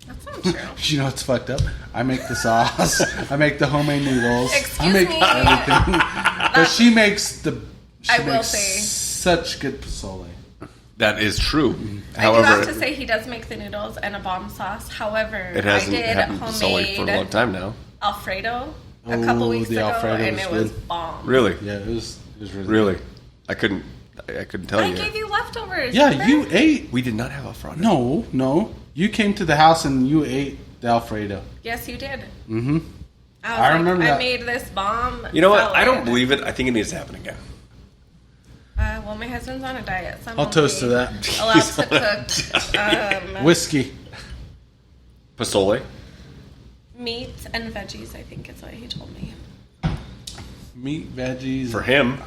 That's not true. You know what's fucked up? I make the sauce. I make the homemade noodles. Excuse I make me. everything. But she makes I will makes say- such good pozole. That is true. I do have However, to say he does make the noodles and a bomb sauce. However, it hasn't I did happened to Sully for a long homemade time now. Alfredo a couple weeks the ago, Alfredo and was it was good. bomb. Really, Yeah, it was really really. I couldn't tell I you. gave you leftovers. Yeah, remember? you ate. We did not have Alfredo. No. You came to the house and you ate the Alfredo. Yes, you did. Mm-hmm. I remember I that. made this bomb. You know what? I don't salad. believe it. I think it needs to happen again. Well, my husband's on a diet, so I'm I'll toast to only that. allowed to cook Whiskey. Pozole. meat and veggies. I think is what he told me. Meat, veggies. For him.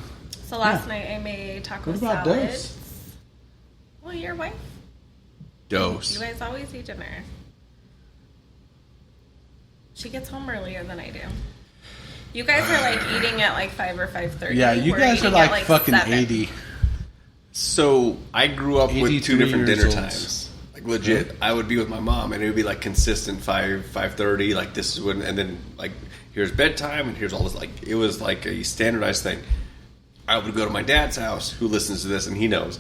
So last night I made taco What about salads. those? Well, your wife. Dose. You guys always eat dinner. She gets home earlier than I do. You guys are like eating at like 5 or 5:30. Yeah, you We're guys are eating at, like fucking 7. 80. So I grew up with 83 two different dinner years old. times. Like legit, I would be with my mom, and it would be like consistent 5:30. Like this is when, and then like here's bedtime, and here's all this. Like it was like a standardized thing. I would go to my dad's house, who listens to this, and he knows,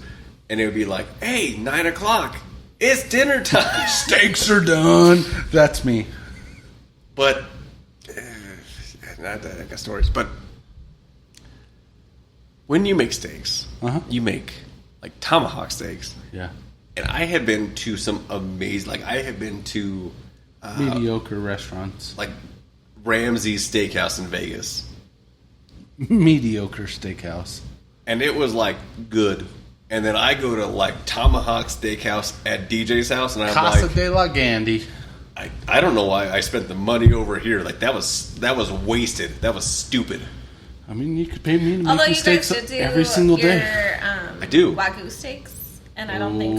and it would be like, "Hey, 9 o'clock, it's dinner time." Steaks are done. That's me. But I got stories. But when you make steaks, Uh-huh. you make like tomahawk steaks. Yeah. And I have been to some amazing, like I have been to Mediocre restaurants. like Ramsey's Steakhouse in Vegas, Mediocre steakhouse. and it was like good. And then I go to like Tomahawk Steakhouse at DJ's house, and I'm Casa like, de la Gandhi. I don't know why I spent the money over here. Like that was wasted. That was stupid. I mean, you could pay me to make Although you you guys steaks did do every single your, day. I do. Wagyu steaks, and I don't think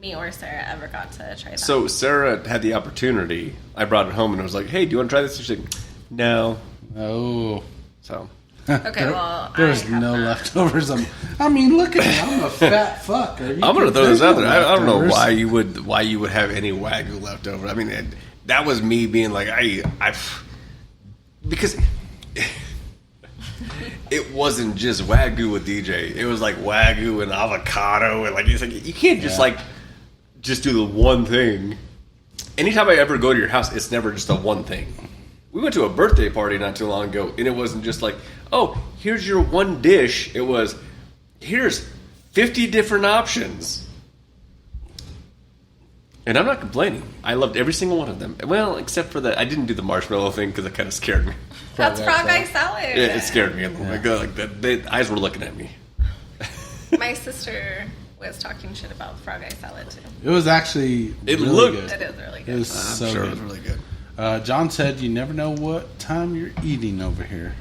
me or Sarah ever got to try that. So Sarah had the opportunity. I brought it home, and I was like, "Hey, do you want to try this?" She's like, "No." Oh. So okay, well, There's I have no not. leftovers. I mean, look at me. I'm a fat fuck. I'm gonna throw this There's out no there. I don't know leftovers. why you would have any Wagyu left over. I mean, that was me being like, because it wasn't just Wagyu with DJ. It was like Wagyu and avocado, and like it's like you can't just like just do the one thing. Anytime I ever go to your house, it's never just a one thing. We went to a birthday party not too long ago, and it wasn't just like, oh, here's your one dish. It was, here's 50 different options. And I'm not complaining. I loved every single one of them. Well, except for I didn't do the marshmallow thing because it kind of scared me. That's frog eye salad. Yeah, it scared me a little bit. Like the eyes were looking at me. My sister was talking shit about frog eye salad too. It was actually It really looked- good. It is really It good. was I'm so sure good. it was really good. John said you never know what time you're eating over here.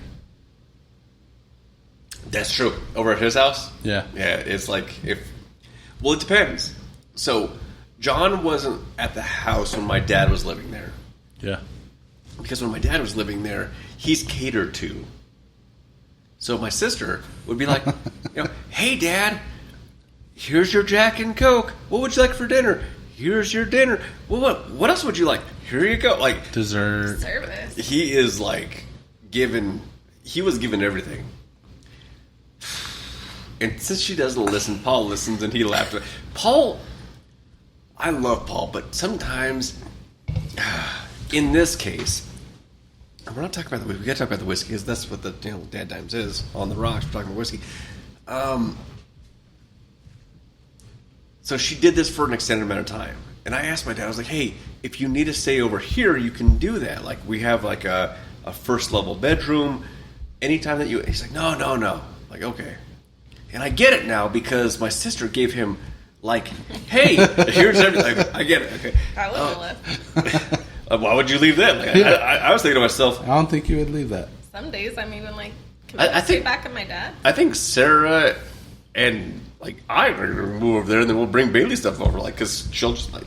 That's true. Over at his house? Yeah. Yeah, it's like well, it depends. So, John wasn't at the house when my dad was living there. Yeah. Because when my dad was living there, he's catered to. So my sister would be like, hey, Dad, here's your Jack and Coke. What would you like for dinner? Here's your dinner. Well, what else would you like? Here you go. Like dessert. Service. He is like he was given everything. And since she doesn't listen, Paul listens and he laughed. Paul, I love Paul, but sometimes, in this case, we're not talking about we got to talk about the whiskey because that's what the DadDimes is on the rocks. We're talking about whiskey. So she did this for an extended amount of time, and I asked my dad. I was like, "Hey, if you need to stay over here, you can do that. Like we have like a first level bedroom. Anytime that you." He's like, "No." Like okay, and I get it now because my sister gave him like, "Hey, here's everything." Like, I get it. Okay, I wouldn't have left. why would you leave that? Like, I was thinking to myself, I don't think you would leave that. Some days I'm even like, can I I stay think- back with my dad? I think Sarah and like I are gonna move over there, and then we'll bring Bailey stuff over, like because she'll just like.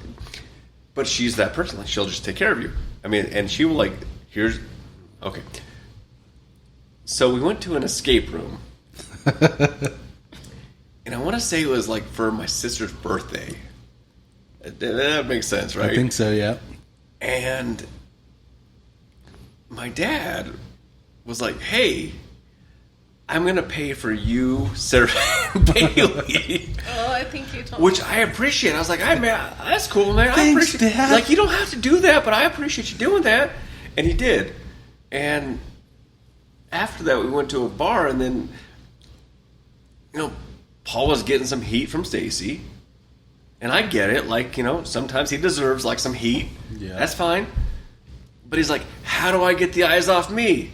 But she's that person, like she'll just take care of you. I mean, and she will like here's okay. So we went to an escape room, and I want to say it was like for my sister's birthday. That makes sense, right? I think so. Yeah. And my dad was like, "Hey, I'm gonna pay for you, Sarah, and Bailey." Oh, I think you told Which me. I appreciate. I was like, "Hey, man, that's cool, man. I Thanks, appreciate Dad. Like, you don't have to do that, but I appreciate you doing that." And he did. And after that, we went to a bar, and then, Paul was getting some heat from Stacy. And I get it. Like, sometimes he deserves, like, some heat. Yeah. That's fine. But he's like, how do I get the eyes off me?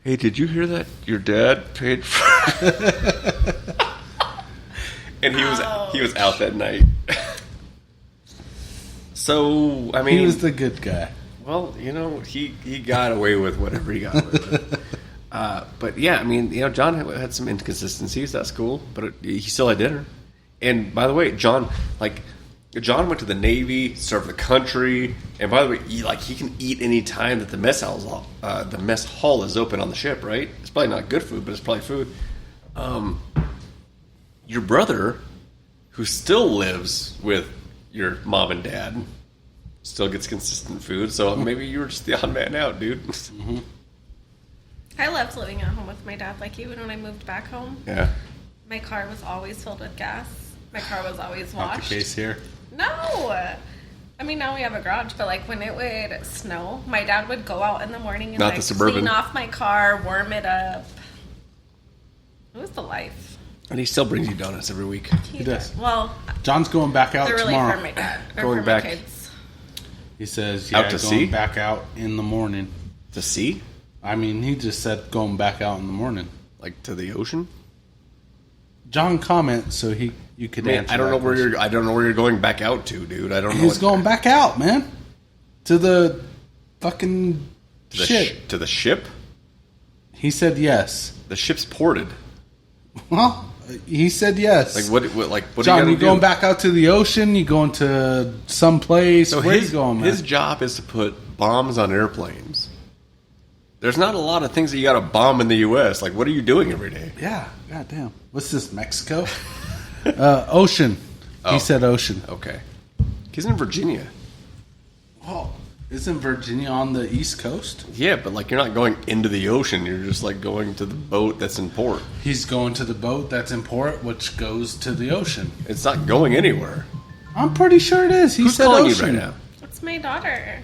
Hey, did you hear that? Your dad paid for... And he was out that night. So, I mean... He was the good guy. Well, he got away with whatever he got away with. But yeah, I mean, John had some inconsistencies. That's cool, but he still had dinner. And by the way, John went to the Navy, served the country, and by the way, he can eat any time that the mess hall is open on the ship. Right? It's probably not good food, but it's probably food. Your brother, who still lives with your mom and dad, still gets consistent food. So maybe you were just the odd man out, dude. Mm-hmm. I loved living at home with my dad. Like, even when I moved back home, Yeah. my car was always filled with gas. My car was always Not washed. the case here. No! I mean, now we have a garage, but, like, when it would snow, my dad would go out in the morning and, Not the Suburban. clean off my car, warm it up. It was the life. And he still brings you donuts every week. He does. did. Well, John's going back out they're really tomorrow. for my dad. Or Going for back. my kids. He says, Out to going sea? back out in the morning. To sea? I mean, he just said going back out in the morning. Like to the ocean? John comments, so you could Man, answer I don't know that where question. I don't know where you're going back out to, dude. I don't know. He's going back out, man. To the fucking to the ship. to the ship. He said yes. The ship's ported. Well, he said yes. Like what John, are you you going do? back out to the ocean? You going to some place? So Where you going, man? his job is to put bombs on airplanes. There's not a lot of things that you got to bomb in the U.S. Like, what are you doing every day? Yeah, goddamn. What's this, Mexico? Ocean. Oh. He said ocean. Okay. He's in Virginia. Oh, isn't Virginia on the East Coast? Yeah, but like you're not going into the ocean. You're just like going to the boat that's in port. He's going to the boat that's in port, which goes to the ocean. It's not going anywhere. I'm pretty sure it is. He Who's said calling ocean. you right now? It's my daughter.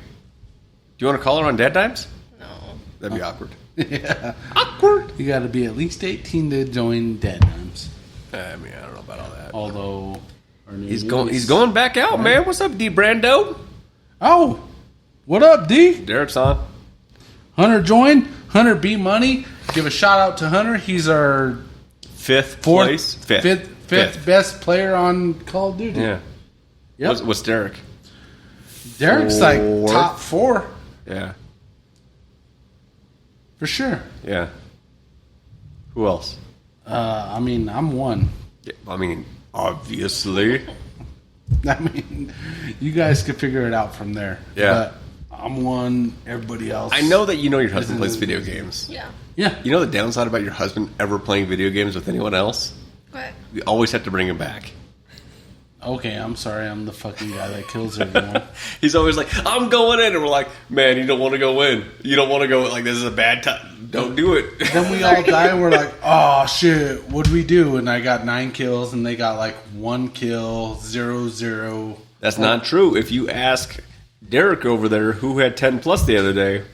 Do you want to call her on DadDimes? No. That'd be awkward. Yeah. Awkward. You got to be at least 18 to join DadDimes. I mean, I don't know about all that. Although our new He's lease- going back out, man. What's up, D Brando? Oh, what up, D? Derek's on. Hunter joined. Hunter B Money. Give a shout out to Hunter. He's our Fifth place. fifth best player on Call of Duty. Yeah. Yep. What's Derek? Derek's like top 4 Yeah. for sure. Yeah. Who else? I mean, I'm 1. Yeah, I mean, obviously. I mean, you guys could figure it out from there. Yeah. But I'm 1. Everybody else. I know that you know your husband plays video games. Yeah. Yeah. You know the downside about your husband ever playing video games with anyone else? What? You always have to bring him back. Okay, I'm sorry. I'm the fucking guy that kills everyone. He's always like, I'm going in. And we're like, man, you don't want to go in. You don't want to go. Like, this is a bad time. Don't do it. Then we all die and we're like, oh shit, what'd we do? And I got 9 kills and they got like 1 kill, 0-0. That's not true. If you ask Derek over there, who had 10 plus the other day,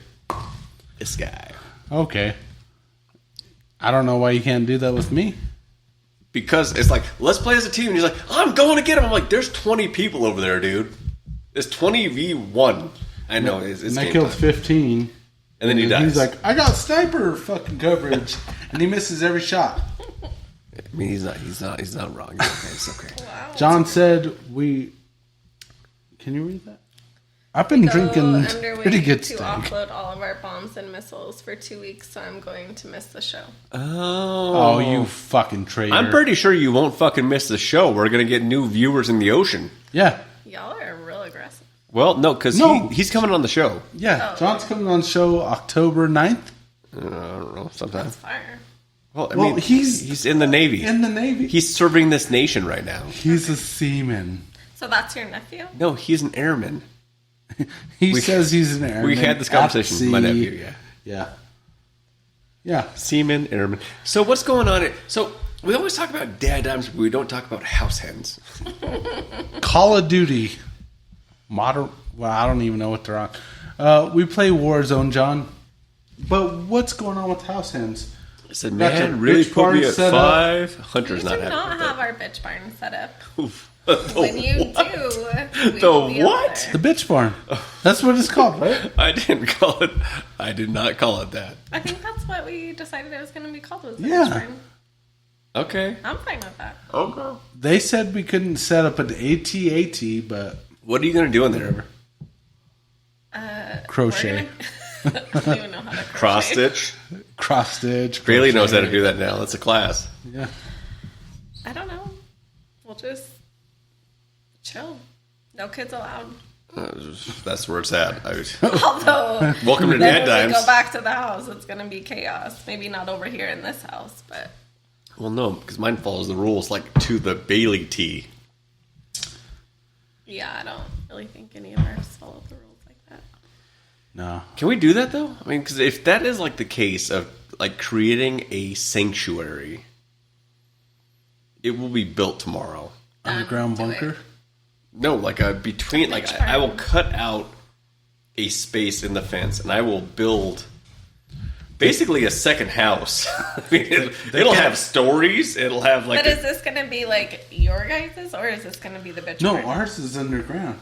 this guy. Okay. I don't know why you can't do that with me. Because it's like, let's play as a team. And he's like, I'm going to get him. I'm like, there's 20 people over there, dude. It's 20v1. I know. It's And I game killed time. 15. And then he dies. He's like, I got sniper fucking coverage. And he misses every shot. I mean, he's not wrong. It's okay. Wow. John said we... Can you read that? I've been drinking pretty good to Stagg. offload all of our bombs and missiles for 2 weeks, so I'm going to miss the show. Oh, you fucking traitor. I'm pretty sure you won't fucking miss the show. We're going to get new viewers in the ocean. Yeah. Y'all are real aggressive. Well, no, because No. he's coming on the show. Yeah. Oh. John's coming on show October 9th. I don't know, sometime. That's fire. Well, I Well, mean, he's he's in the Navy. in the Navy. He's serving this nation right now. He's a seaman. So that's your nephew? No, he's an airman. He says he's an airman. We had this at conversation with my sea. nephew, yeah. Yeah. Yeah. Seaman, airman. So what's going on? So we always talk about DadDimes, but we don't talk about house hens. Call of Duty. Modern. Well, I don't even know what they're on. We play Warzone, John. But what's going on with house hens? I said, Got man, your really bitch put me barn at set 5. We Hunter's do not happy not with have that. our bitch barn set up. Oof. When you do, we The will be over what? The there. bitch barn. That's what it's called, right? I didn't call it. I did not call it that. I think that's what we decided it was going to be called. Was the Yeah. bitch barn. Okay. I'm fine with that. Okay. They said we couldn't set up an AT-AT, but What are you going to do in there? crochet. I don't even know how to crochet. Cross stitch. Cross stitch. Bailey knows how to crochet. do that now. That's a class. Yeah. I don't know. We'll just chill. No kids allowed. That's where it's at. Although, Welcome to then when we DadDimes. go back to the house, it's going to be chaos. Maybe not over here in this house, but Well, no, because mine follows the rules like to the Bailey T. yeah, I don't really think any of ours follow the rules like that. No. Can we do that though? I mean, because if that is like the case of like creating a sanctuary, it will be built tomorrow. Underground Do it. bunker. No, like a between, like Bitch I will farm. cut out a space in the fence and I will build basically a second house. I mean, it'll have stories. It'll have like. But is this going to be like your guys's, or is this going to be the bitch No, barn? ours is underground.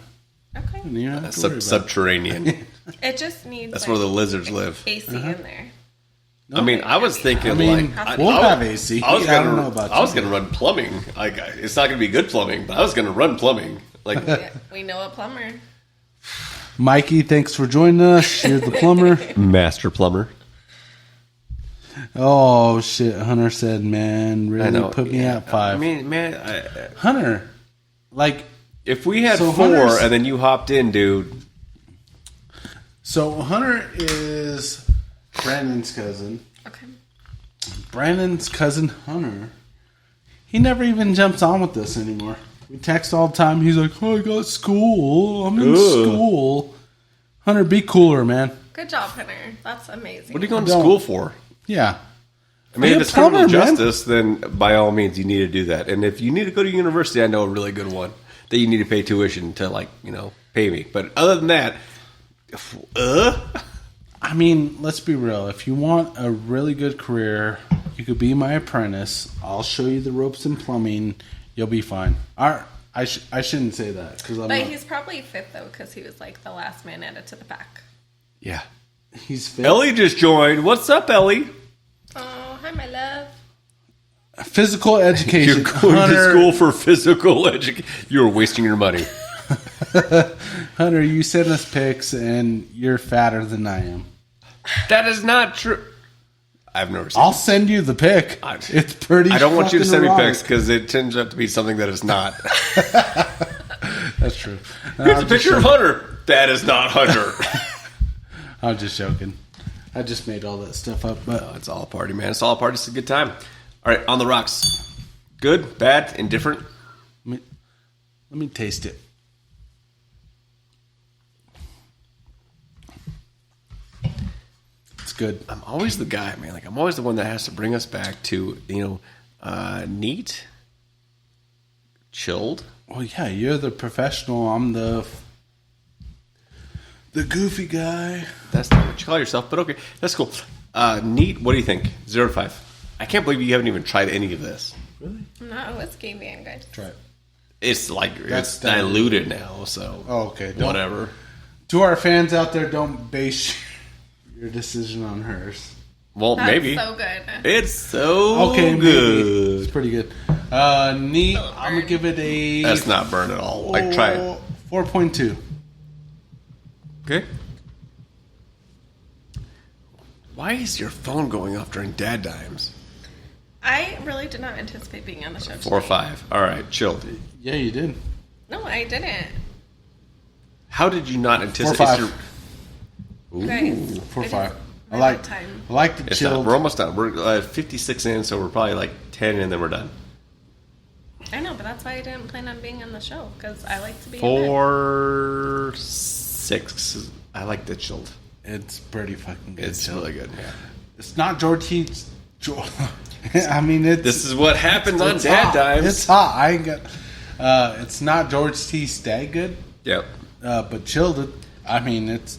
Okay. And you don't have to worry about it. subterranean. It just needs That's like, where the lizards live. AC in there. I mean, I was thinking I mean, like we'll I- have AC. I was I gonna, don't know about I was you. going to run plumbing. Like, it's not going to be good plumbing, but I was going to run plumbing. Like, Yeah, we know a plumber. Mikey, thanks for joining us. You're the plumber. master plumber. Oh, shit. Hunter said, man, I really know. put me Yeah. at 5. I mean, man, Hunter, like, if we had So 4 Hunter's- and then you hopped in, dude. so Hunter is Brandon's cousin. Okay. Brandon's cousin Hunter, he never even jumps on with us anymore. We text all the time. He's like, oh, I got school. I'm in Ugh. school. Hunter, be cooler, man. Good job, Hunter. That's amazing. What are you going to Don't. school for? Yeah. I mean, Be if a it's criminal plumber, man. justice, then by all means, you need to do that. And if you need to go to university, I know a really good one that you need to pay tuition to, like, pay me. But other than that, I mean, let's be real. If you want a really good career, you could be my apprentice. I'll show you the ropes in plumbing. You'll be fine. I shouldn't say that because I'm But not. he's probably fifth, though, because he was like the last man added to the pack. yeah. He's fit. Ellie just joined. What's up, Ellie? Oh, hi, my love. Physical education. You're going Hunter, to school for physical education. You're wasting your money. Hunter, you send us pics, and you're fatter than I am. That is not true. I've never seen I'll send you the pic. It's pretty. I don't want you to send me erotic. pics because it turns out to be something that is not. That's true. Here's a picture of Hunter. That is not Hunter. I'm just joking. I just made all that stuff up, but It's all a party, man. It's all a party. It's a good time. All right, on the rocks. Good, bad, indifferent. let me taste it. It's good. I'm always the guy, man. Like I'm always the one that has to bring us back to neat, chilled. Well, yeah, you're the professional. I'm the goofy guy. That's not what you call yourself, but okay, that's cool. Neat. What do you think? 0 to 5. I can't believe you haven't even tried any of this. Really? No, whiskey being good. Try it. It's like That's it's diluted now, so Oh, okay. whatever. To our fans out there, don't base your decision on hers. Well, That's maybe so good. it's so Okay, maybe. good. It's pretty good. Neat. I'm gonna give it a. That's not burn at all. Like try it. 4.2. Okay. Why is your phone going off during DadDimes? I really did not anticipate being on the show. 4 or 5. All right, chilled. Yeah, you did. No, I didn't. How did you not anticipate? 4 or 5. You guys, 4 or it 5. is I like. time. I like the It's chilled. not, we're almost done. We're 56 in, so we're probably like 10, and then we're done. I know, but that's why I didn't plan on being on the show because I like to be. 4, 6. I like the chilled. It's pretty fucking good. It's really good. Yeah. It's not George Heat's. I mean, it's. This is what happens on it's hot. DadDimes. It's hot. I ain't got. It's not George T. Stagg good, Yep. but chilled. I mean, it's.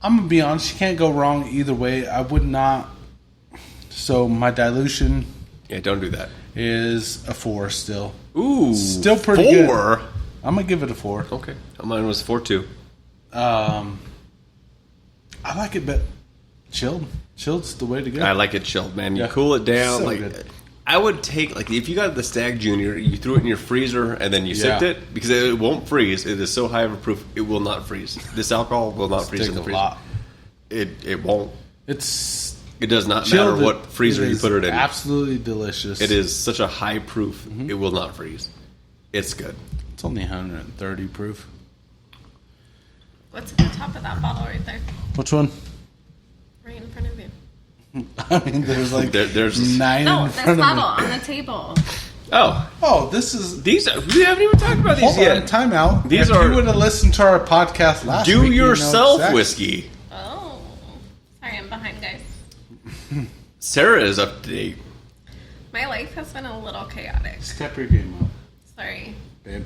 I'm gonna be honest. You can't go wrong either way. I would not. So my dilution Yeah, don't do that. is a 4 still. Ooh, Still pretty 4. good. I'm gonna give it a 4. Okay, mine was 4.2. I like it, but chilled. Chilled's the way to go. I like it chilled, man. You Yeah. cool it down. So like good. I would take if you got the Stag Junior, you threw it in your freezer and then you sipped Yeah. it because it won't freeze. It is so high of a proof, it will not freeze. This alcohol will not freeze Take in the a freezer. lot. It won't. It's It does not chilled. matter what freezer you is put it in. Absolutely delicious. It is such a high proof. Mm-hmm. It will not freeze. It's good. It's only 130 proof. What's at the top of that bottle right there? Which one? Right in front of you. I mean, there's like There's 9 No, in this front bottle of me. on the table. Oh, Oh, this is. these are, we haven't even talked about these Hold on, yet. time out. These if are- you would have listened to our podcast last Do week, you know yourself exactly. whiskey. Oh, sorry, I'm behind, guys. Sarah is up to date. My life has been a little chaotic. Step your game up, Sorry. babe.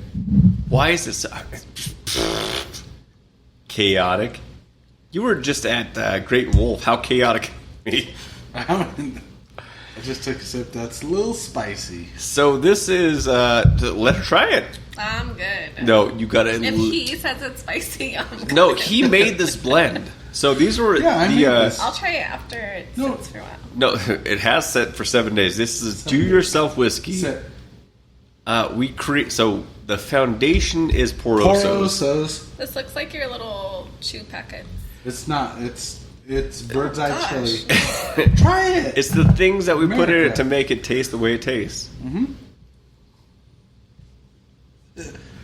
Why is this chaotic? You were just at Great Wolf. How chaotic? I just took a sip. That's a little spicy. So this is. Let her try it. I'm good. No, you got to. If he says it's spicy, I'm good. No, he made this blend. So these were Yeah, I made this. I'll try it after it No. sits for a while. No, it has set for 7 days. This is do yourself whiskey. Sip. We create. So the foundation is Porosos. Porosos. This looks like your little chew packet. It's not. It's bird's eye gosh. chili. Try it. It's the things that we put in it America. to make it taste the way it tastes. Mm-hmm.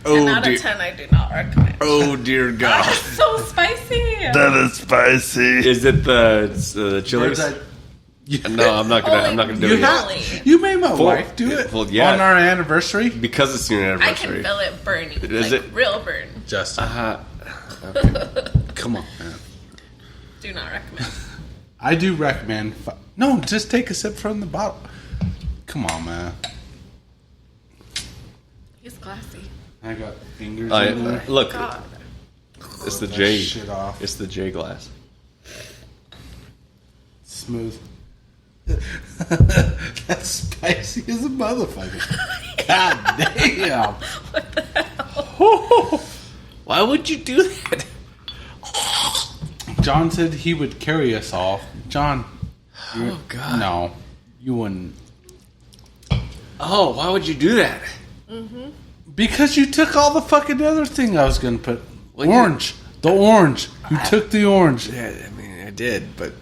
10 out of 10, I do not recommend. Oh dear God! It's so spicy. That is spicy. Is it the chilies? Bird's eye. No, I'm not gonna. I'm not gonna do You it yet. Really? You made my Full- wife do it well, yeah. on our anniversary. Because it's your I anniversary. can feel it burning. Is like it? real burn. Justin, Okay. come on, man. Do not recommend. I do recommend. No, just take a sip from the bottle. Come on, man. He's classy. I got fingers in there. Look, God. it's the That J. shit off. It's the J glass. Smooth. That's spicy as a motherfucker. God damn. What the hell? Why would you do that? John said he would carry us all. John. Oh God! No, you wouldn't. Oh, why would you do that? Because you took all the fucking other thing I was going to put. Well, orange. The orange. You took the orange. Yeah, I mean, I did, but...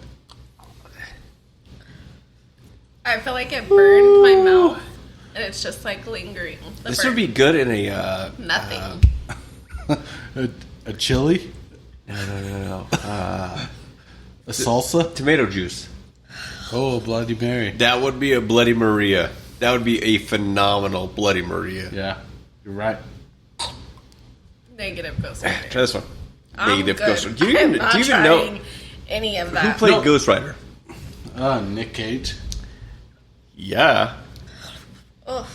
I feel like it burned my mouth. And it's just like lingering. This would be good in a... Nothing. A chili? No. A salsa? Tomato juice. Oh, a Bloody Mary. That would be a Bloody Maria. That would be a phenomenal Bloody Maria. Yeah, you're right. Negative Ghost Rider. Try this one. I'm Negative good. Ghost Rider. Do I'm you not even know trying any of who that. played Ghost Rider? Nick Cage. Yeah. Ugh.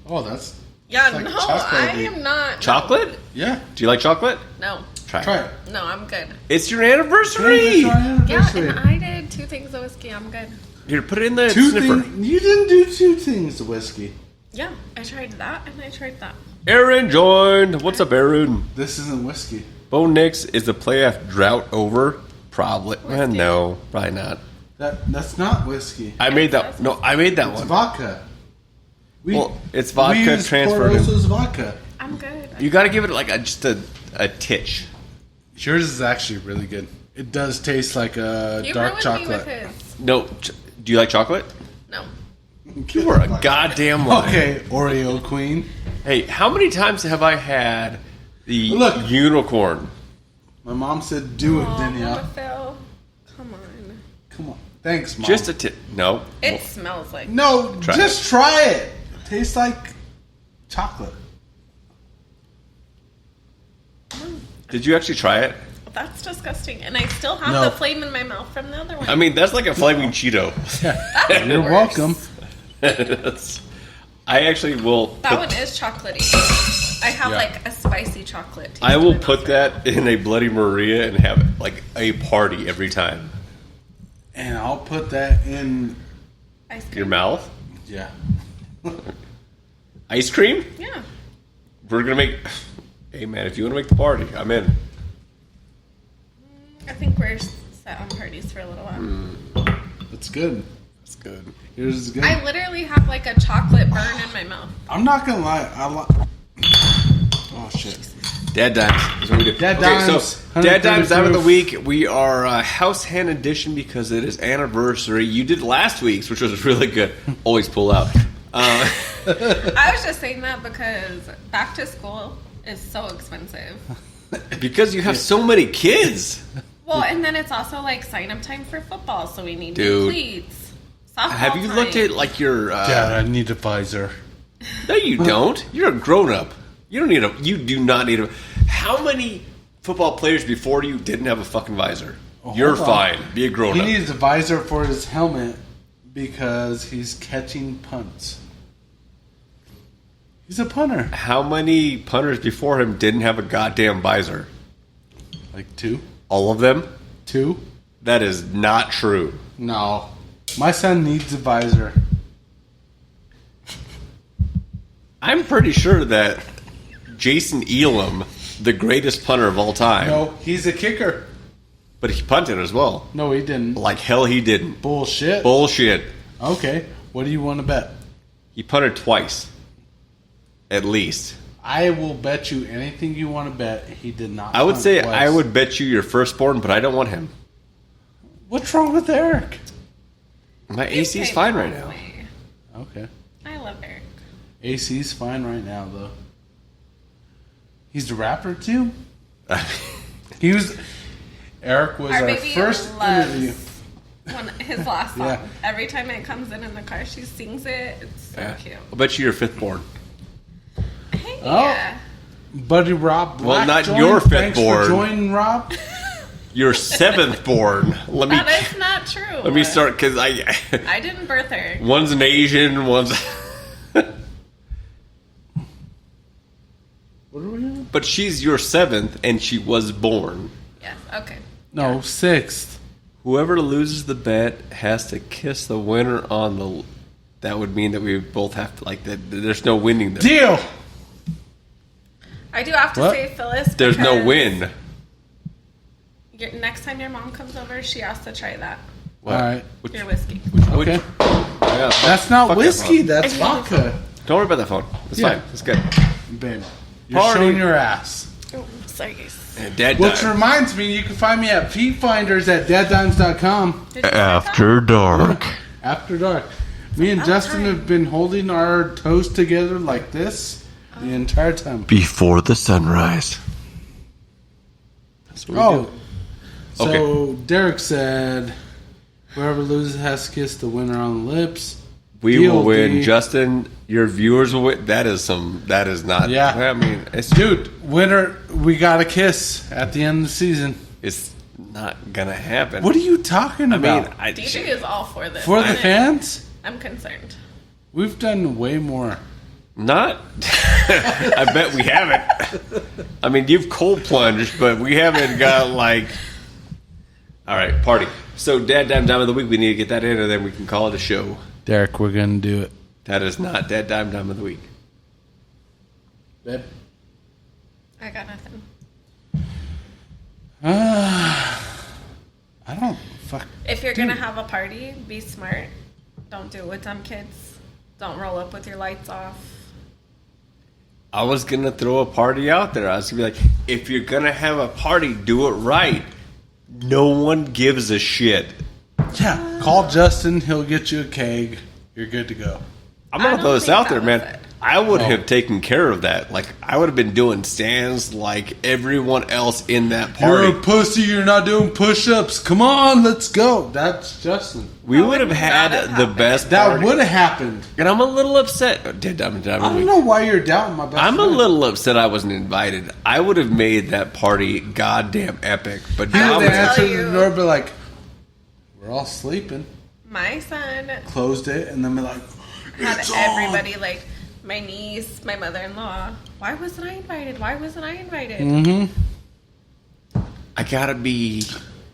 Oh, that's... Yeah, like no, chocolate, I dude. am not. Chocolate? Yeah. Do you like chocolate? No. Try Try it. it. No, I'm good. It's your anniversary. Hey, it's our Yeah, anniversary. and I did 2 things of whiskey. I'm good. Here, put it in the Two sniffer. You didn't do 2 things of whiskey. Yeah, I tried that and I tried that. Aaron joined. What's up, Aaron? This isn't whiskey. Bo Nix, is the playoff drought over? Probably. Whiskey. No, probably not. That's not whiskey. I made that. No, I made that It's one. vodka. Well, it's vodka we use transferred in. Poroso's vodka. I'm good. You got to give it like just a titch. Yours is actually really good. It does taste like a You dark ruined chocolate. me with his. No, do you like chocolate? No. You are a goddamn liar. Okay, Oreo Queen. Hey, how many times have I had the Look. unicorn? My mom said do it, Oh, didn't ya? Mama Phil. Come on. Come on. Thanks, Mom. Just a tip. No. It smells like. No, Try just try it. It tastes like chocolate. Did you actually try it? That's disgusting. And I still have No. the flame in my mouth from the other one. I mean, that's like a flaming Cheeto. That's You're worse. welcome. I actually will. That one is chocolatey. I have Yeah. like a spicy chocolate taste I in will my put mouth. that in a Bloody Maria and have like a party every time. And I'll put that in. Ice cream. Your mouth? Yeah. Ice cream? Yeah. We're gonna make. Hey man, if you want to make the party, I'm in. I think we're set on parties for a little while. It's good. That's good. Yours is good. I literally have like a chocolate burn in my mouth. I'm not gonna lie. Oh shit. DadDimes is what we do. DadDimes, So DadDimes out of the 130 week. We are house hand edition because it is anniversary. You did last week's, which was really good. Always pull out. I was just saying that because back to school is so expensive. Because you have so many kids. Well, and then it's also like sign up time for football, so we need Dude. new cleats. Softball Have you time. looked at like your? Dad, I need a visor. No, you don't. You're a grown up. You don't need a. You do not need a. How many football players before you didn't have a fucking visor? Oh, You're hold on. fine. Be a grown He up. needs a visor for his helmet because he's catching punts. He's a punter. How many punters before him didn't have a goddamn visor? Like 2? All of them? 2? That is not true. No. My son needs a visor. I'm pretty sure that Jason Elam, the greatest punter of all time, No, he's a kicker. but he punted as well. No, he didn't. Like hell, he didn't. Bullshit. Bullshit. Okay, what do you want to bet? He punted twice, at least. I will bet you anything you want to bet. He did not. I would punt say twice. I would bet you your firstborn, but I don't want him. What's wrong with Eric? My You AC is came fine the right wrong now. way. Okay. I love Eric. AC's fine right now, though. He's the rapper, too. He was... Eric was Our our baby first loves interview. his last song. Yeah. Every time it comes in the car, she sings it. It's so Yeah. cute. I'll bet you your fifthborn. Hey, Oh. Buddy Rob Black Well, not joined. your Thanks for fifthborn. joining, Rob. Your seventhborn. Let me that is not true. let me start because I didn't birth her. one's an Asian, one's. What are we doing? But she's your seventh, and she was born. Yes. Okay. No, 6th. Whoever loses the bet has to kiss the winner on the. That would mean that we both have to like that. There's no winning there. Deal! I do have to What? say Phyllis. There's no because win. Next time your mom comes over, she has to try that. What? All right. Which, Your whiskey. which, Okay. I That's not Fuck that whiskey. phone. That's vodka. Don't worry about that phone. It's Yeah. fine. It's good. Babe, you're Party. showing your ass. Oh, sorry, guys. And Dad Which died. reminds me, you can find me at feetfinders at DadDimes.com. Did you After dark. After dark. Me and Justin have been holding our toes together like this the entire time. Before the sunrise. That's what we Oh. do. So Okay. Derek said, whoever loses has to kiss the winner on the lips. We will DOD. win. Justin, your viewers will win. That is not. Yeah. I mean, it's Dude, winner, we got a kiss at the end of the season. It's not gonna happen. What are you talking I about? mean, DJ is all for this. For the fans? I'm concerned. We've done way more. not. I bet we haven't. I mean, you've cold plunged, but we haven't got like. All right, party. So, Dad Dime Dime of the Week. We need to get that in, and then we can call it a show. Derek, we're going to do it. That is not Dad Dime Dime of the Week. Babe? I got nothing. I don't fuck. If you're gonna have a party, be smart. Don't do it with dumb kids. Don't roll up with your lights off. I was gonna throw a party out there. I was gonna be like, if you're gonna have a party, do it right. No one gives a shit. Yeah, call Justin. He'll get you a keg. You're good to go. I'm I gonna don't throw this think out that there, was man. it. I would have taken care of that. Like, I would have been doing stands like everyone else in that You're party. a pussy. You're not doing push-ups. Come on, let's go. That's Justin. We would have had That would the happen. best That party. would have happened. And I'm a little upset. I don't know why you're doubting my best I'm a friend. little upset I wasn't invited. I would have made that party goddamn epic. But He I would will have tell answered you- the door, be like, "We're all sleeping." My son Closed it, and then be like, had "It's on." everybody like my niece, my mother-in-law. Why wasn't I invited? Why wasn't I invited? Mm-hmm. I gotta be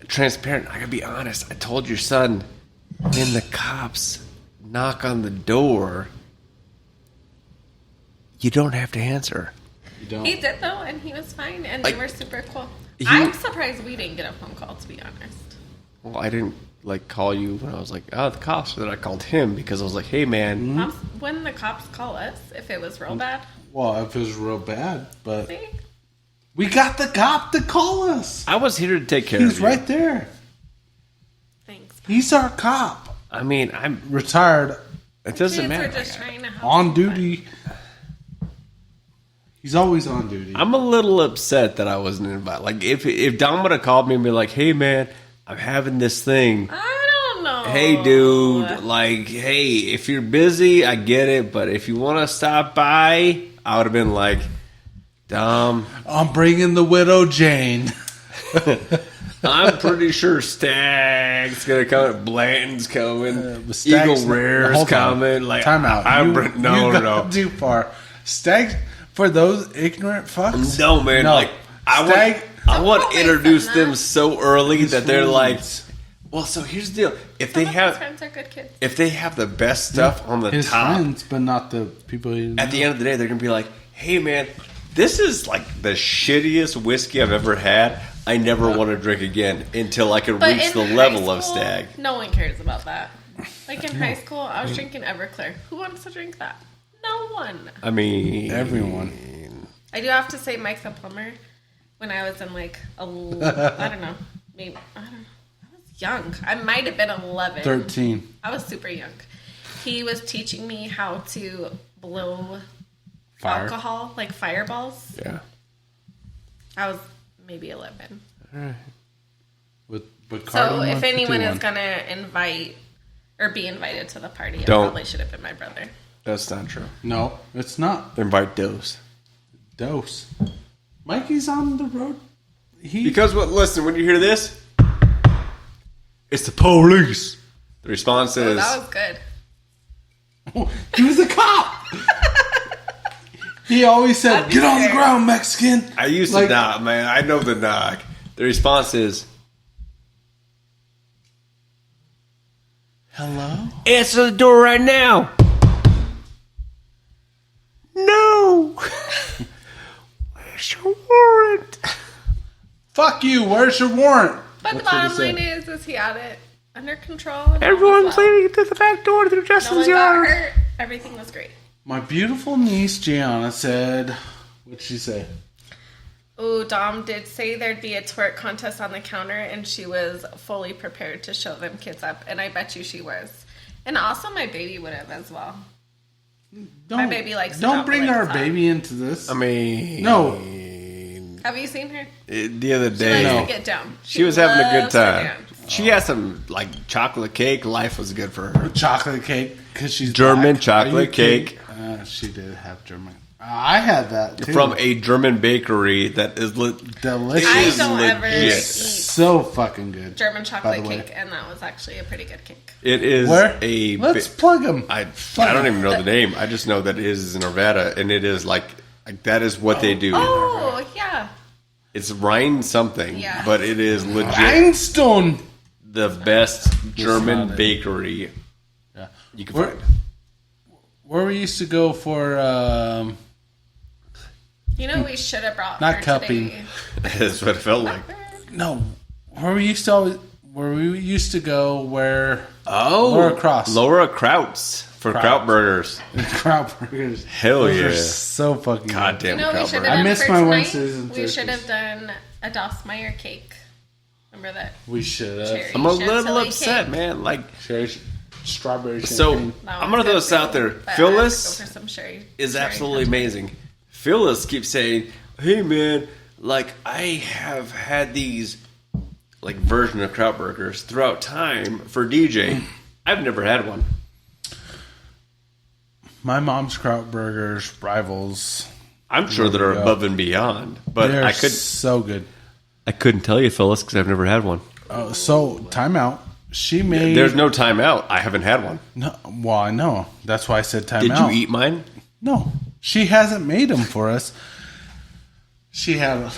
transparent. I gotta be honest. I told your son when the cops knock on the door, you don't have to answer. You don't. He did though, and he was fine, and Like, they were super cool. he- I'm surprised we didn't get a phone call, to be honest. Well, I didn't like call you when I was like, oh, the cops. Then I called him because I was like, hey, man. When the cops call us, if it was real bad, Well, if it was real bad, but see? we got the cop to call us. I was here to take care of He's you. right there. Thanks. He's our cop. I mean, I'm. Retired, It doesn't Kids matter. are just trying to help. on duty. He's always on duty. I'm a little upset that I wasn't invited. Like, if Dom would have called me and be like, hey, man, I'm having this thing. I don't know. Hey, dude, like, hey, if you're busy, I get it, but if you want to stop by, I would have been like, Dom, I'm bringing the widow Jane. I'm pretty sure Stag's gonna come, Blanton's coming, But Stag's- Eagle Rare's hold on. coming. Like, Time out. no. got too far. Stag, for those ignorant fucks. No, man, No. like, I Stag. want to always introduce done them that. so early that they're like, Swedes. well, so here's the deal. If Some they of his have, friends are good kids. if they have the best stuff on the his top, friends, but not the people. He at the end of the day, they're gonna be like, "Hey, man, this is like the shittiest whiskey I've ever had. I never want to drink again until I can But reach in the high level of school, Stag." No one cares about that. Like in high school, I was drinking Everclear. Who wants to drink that? No one. I mean, Everyone. I do have to say, Mike the plumber, when I was in like, I don't know, maybe, I don't know. I was young. I might have been 11. 13. I was super young. He was teaching me how to blow Fire. alcohol, like fireballs. yeah. I was maybe 11. With So Bacardi if anyone 151. is going to invite or be invited to the party, it Don't. probably should have been my brother. That's not true. No, it's not. Invite Dose. Dose. Mikey's on the road. Because what? Listen, when you hear this, it's the police. The response Oh, is, that was good. He was a cop. He always said, That'd be "Get on the fair. ground, Mexican." I used Like- to knock, man. I know the knock. The response is, Hello. answer the door right now. No. Where's your warrant? Fuck you. Where's your warrant? But the That's what he bottom line said. is he had it. under control. Everyone's leaving through the back door through No Justin's one got yard. hurt. Everything was great. My beautiful niece Gianna said, what'd she say? Oh, Dom did say there'd be a twerk contest on the counter, and she was fully prepared to show them kids up, and I bet you she was. And also, my baby would have as well. My baby likes to Don't drop bring the our legs baby into this. I mean, No. Have you seen her? The other She day, likes to get down. she was having a good loves to time. dance. She had some like chocolate cake. Life was good for her. Chocolate cake because she's German black. chocolate Are you kidding? cake. She did have German. I had that too. From a German bakery that is delicious. I is don't ever legit. eat So fucking good. German by chocolate the way. cake, and that was actually a pretty good cake. It is Where? a. Let's plug them. I don't even know the name. I just know that it is in Nevada, and it is like that is what they do. Oh, yeah. It's Rhine something, Yeah. but it is legit Rhinestone. the best German not it. bakery Yeah. you can Where, find. where we used to go for You know, we should have brought Not her cupping. today. That's what it felt like. where we used to go where Oh, Laura Cross. Laura Krauts for Kraut Burgers. Kraut burgers. Hell Those yeah. are so fucking good. Goddamn You know, we Kraut should Burgers. have I done miss for my tonight, Wednesdays and we Thursdays. should have done a Dossmeyer cake. Remember that? We should have. Cherry I'm a little chantilly upset, cake? man. Like, Cherry, strawberry so champagne. That I'm one's gonna throw good this for out you, there. but I have to Phyllis go for some cherry is cherry absolutely chantilly. amazing. Phyllis keeps saying, "Hey, man, like I have had these like version of Kraut Burgers throughout time for DJ. I've never had one." My mom's Kraut burgers rivals. I'm sure that are Yeah. above and beyond, but They're I so good. couldn't tell you, Phyllis, because I've never had one. So time out. She made. There's no time out. I haven't had one. No, well, I know. That's why I said time Did out. you eat mine? No, she hasn't made them for us. She had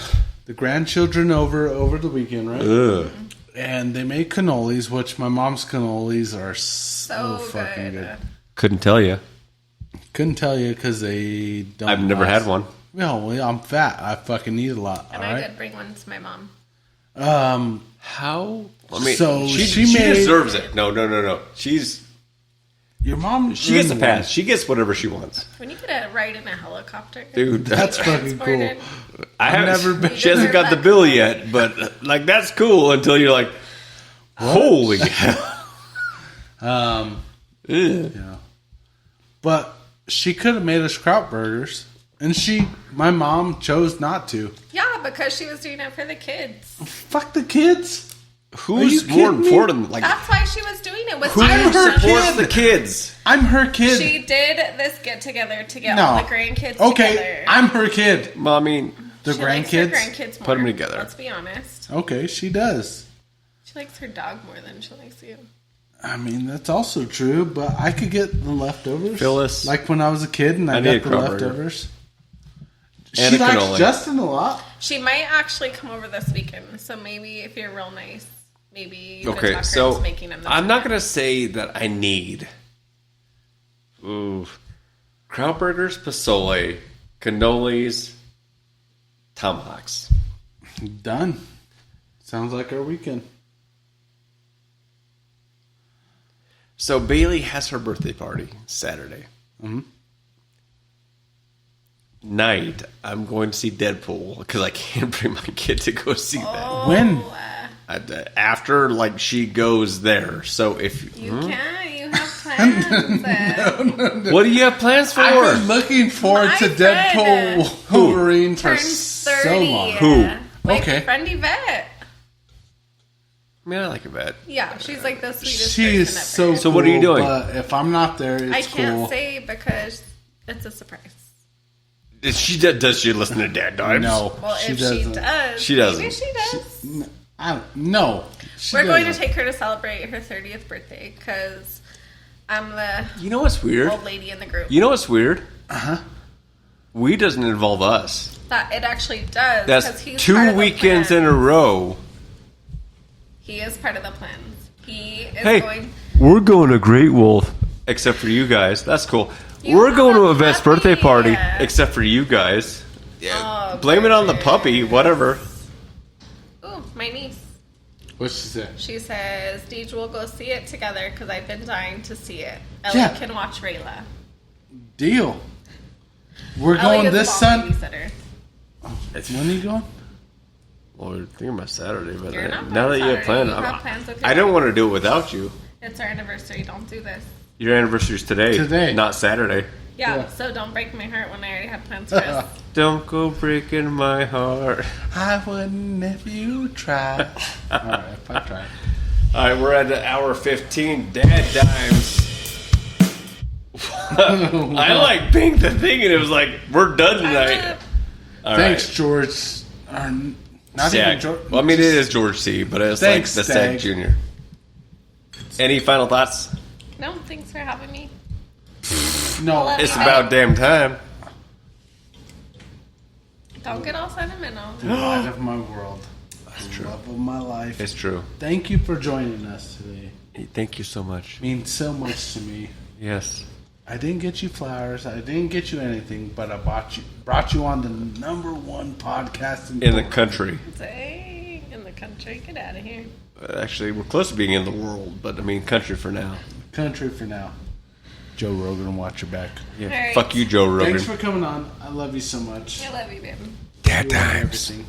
the grandchildren over the weekend, right? Ugh. And they made cannolis, which my mom's cannolis are so So fucking good. Couldn't tell you. Couldn't tell you because they don't. I've never last. had one. No, well, I'm fat. I fucking eat a lot. And all I right. did bring one to my mom. How? I mean, So she she made- deserves it. No. Your mom. She gets a earned pass. one. She gets whatever she wants. When you get a ride in a helicopter, Dude, That's fucking cool. transported. I haven't. never been- She hasn't got the bill yet, but like that's cool until you're like, holy hell. Ugh. Yeah. But she could have made us Kraut burgers, and my mom chose not to. Yeah, because she was doing it for the kids. Fuck the kids. Who's you more kidding me? important? Like, That's why she was doing it. Was who I'm her supports kid. the kids? I'm her kid. She did this get together to get No. all the grandkids Okay, together. I'm her kid. Well, I mean, The She likes her grandkids. grandkids more. Put 'em together. Let's be honest. Okay, she does. She likes her dog more than she likes you. I mean, that's also true, but I could get the leftovers. Phyllis. Like when I was a kid and I need a got the Kraut burger. leftovers. And She a likes cannoli. Justin a lot. She might actually come over this weekend, so maybe if you're real nice, maybe you can okay, talk her so into making them. I'm not gonna say that I need. Ooh, Kraut burgers, pozole, cannolis, tomahawks. Done. Sounds like our weekend. So Bailey has her birthday party Saturday. Night, I'm going to see Deadpool because I can't bring my kid to go see that. When? After, like, she goes there. So if You can. You have plans. what do you have plans for? I've been looking forward My to friend Deadpool Wolverine for Turns so 30. long. Who? My Okay. friend Yvette. I mean, I like Yvette. Yeah, she's like the sweetest She's person so ever. So what are you cool, doing? But if I'm not there, it's I can't cool. say because it's a surprise. Does she listen to DadDimes? No, Well, she if doesn't. she does, She doesn't. Maybe she does. No. She We're going to doesn't. take her to celebrate her 30th birthday because I'm the You know what's weird? old lady in the group. You know what's weird? We doesn't involve us. That it actually does. 'cause That's he's part 2 of the weekends plan. in a row. He is part of the plans. He is Hey, going. we're going to Great Wolf. Except for you guys. That's cool. You We're have going a to Yvette's puppy. birthday party. Except for you guys. Yeah. Oh, Blame it on the gorgeous. puppy. Whatever. Ooh, my niece. What's she say? She says, Deej, we'll go see it together because I've been dying to see it. Ellie Yeah. can watch Rayla. Deal. We're Ellie going is this the Sunday. babysitter. When are you going? Well, we're thinking about Saturday, but You're not now that going you have plans, Saturday. You have plans with your I don't wife. want to do it without you. It's our anniversary. Don't do this. Your anniversary's today. Today. Not Saturday. Yeah, Yeah. so don't break my heart when I already had plans for us. Don't go breaking my heart. I wouldn't if you tried. All right, if I tried. All right, we're at hour 15. DadDimes. I like pinged the thing, and it was like, we're done tonight. All Thanks, right. George. Or not Stag. even George. Well, I mean, it is George C., but it's Thanks, like the Stag Stag. Jr. Any final thoughts? No, thanks for having me. No, Love It's you. about damn time. Don't get all sentimental. light of my world. That's true. Love of my life. It's true. Thank you for joining us today. Thank you so much. It means so much to me. Yes. I didn't get you flowers. I didn't get you anything, but I brought you on the #1 podcast In the country. Dang, in the country. Get out of here. Actually, we're close to being in the world, but I mean, country for now. country for now. Joe Rogan, watch your back. Yeah. All right. Fuck you, Joe Rogan. Thanks for coming on. I love you so much. I love you, baby. DadDimes. Everything.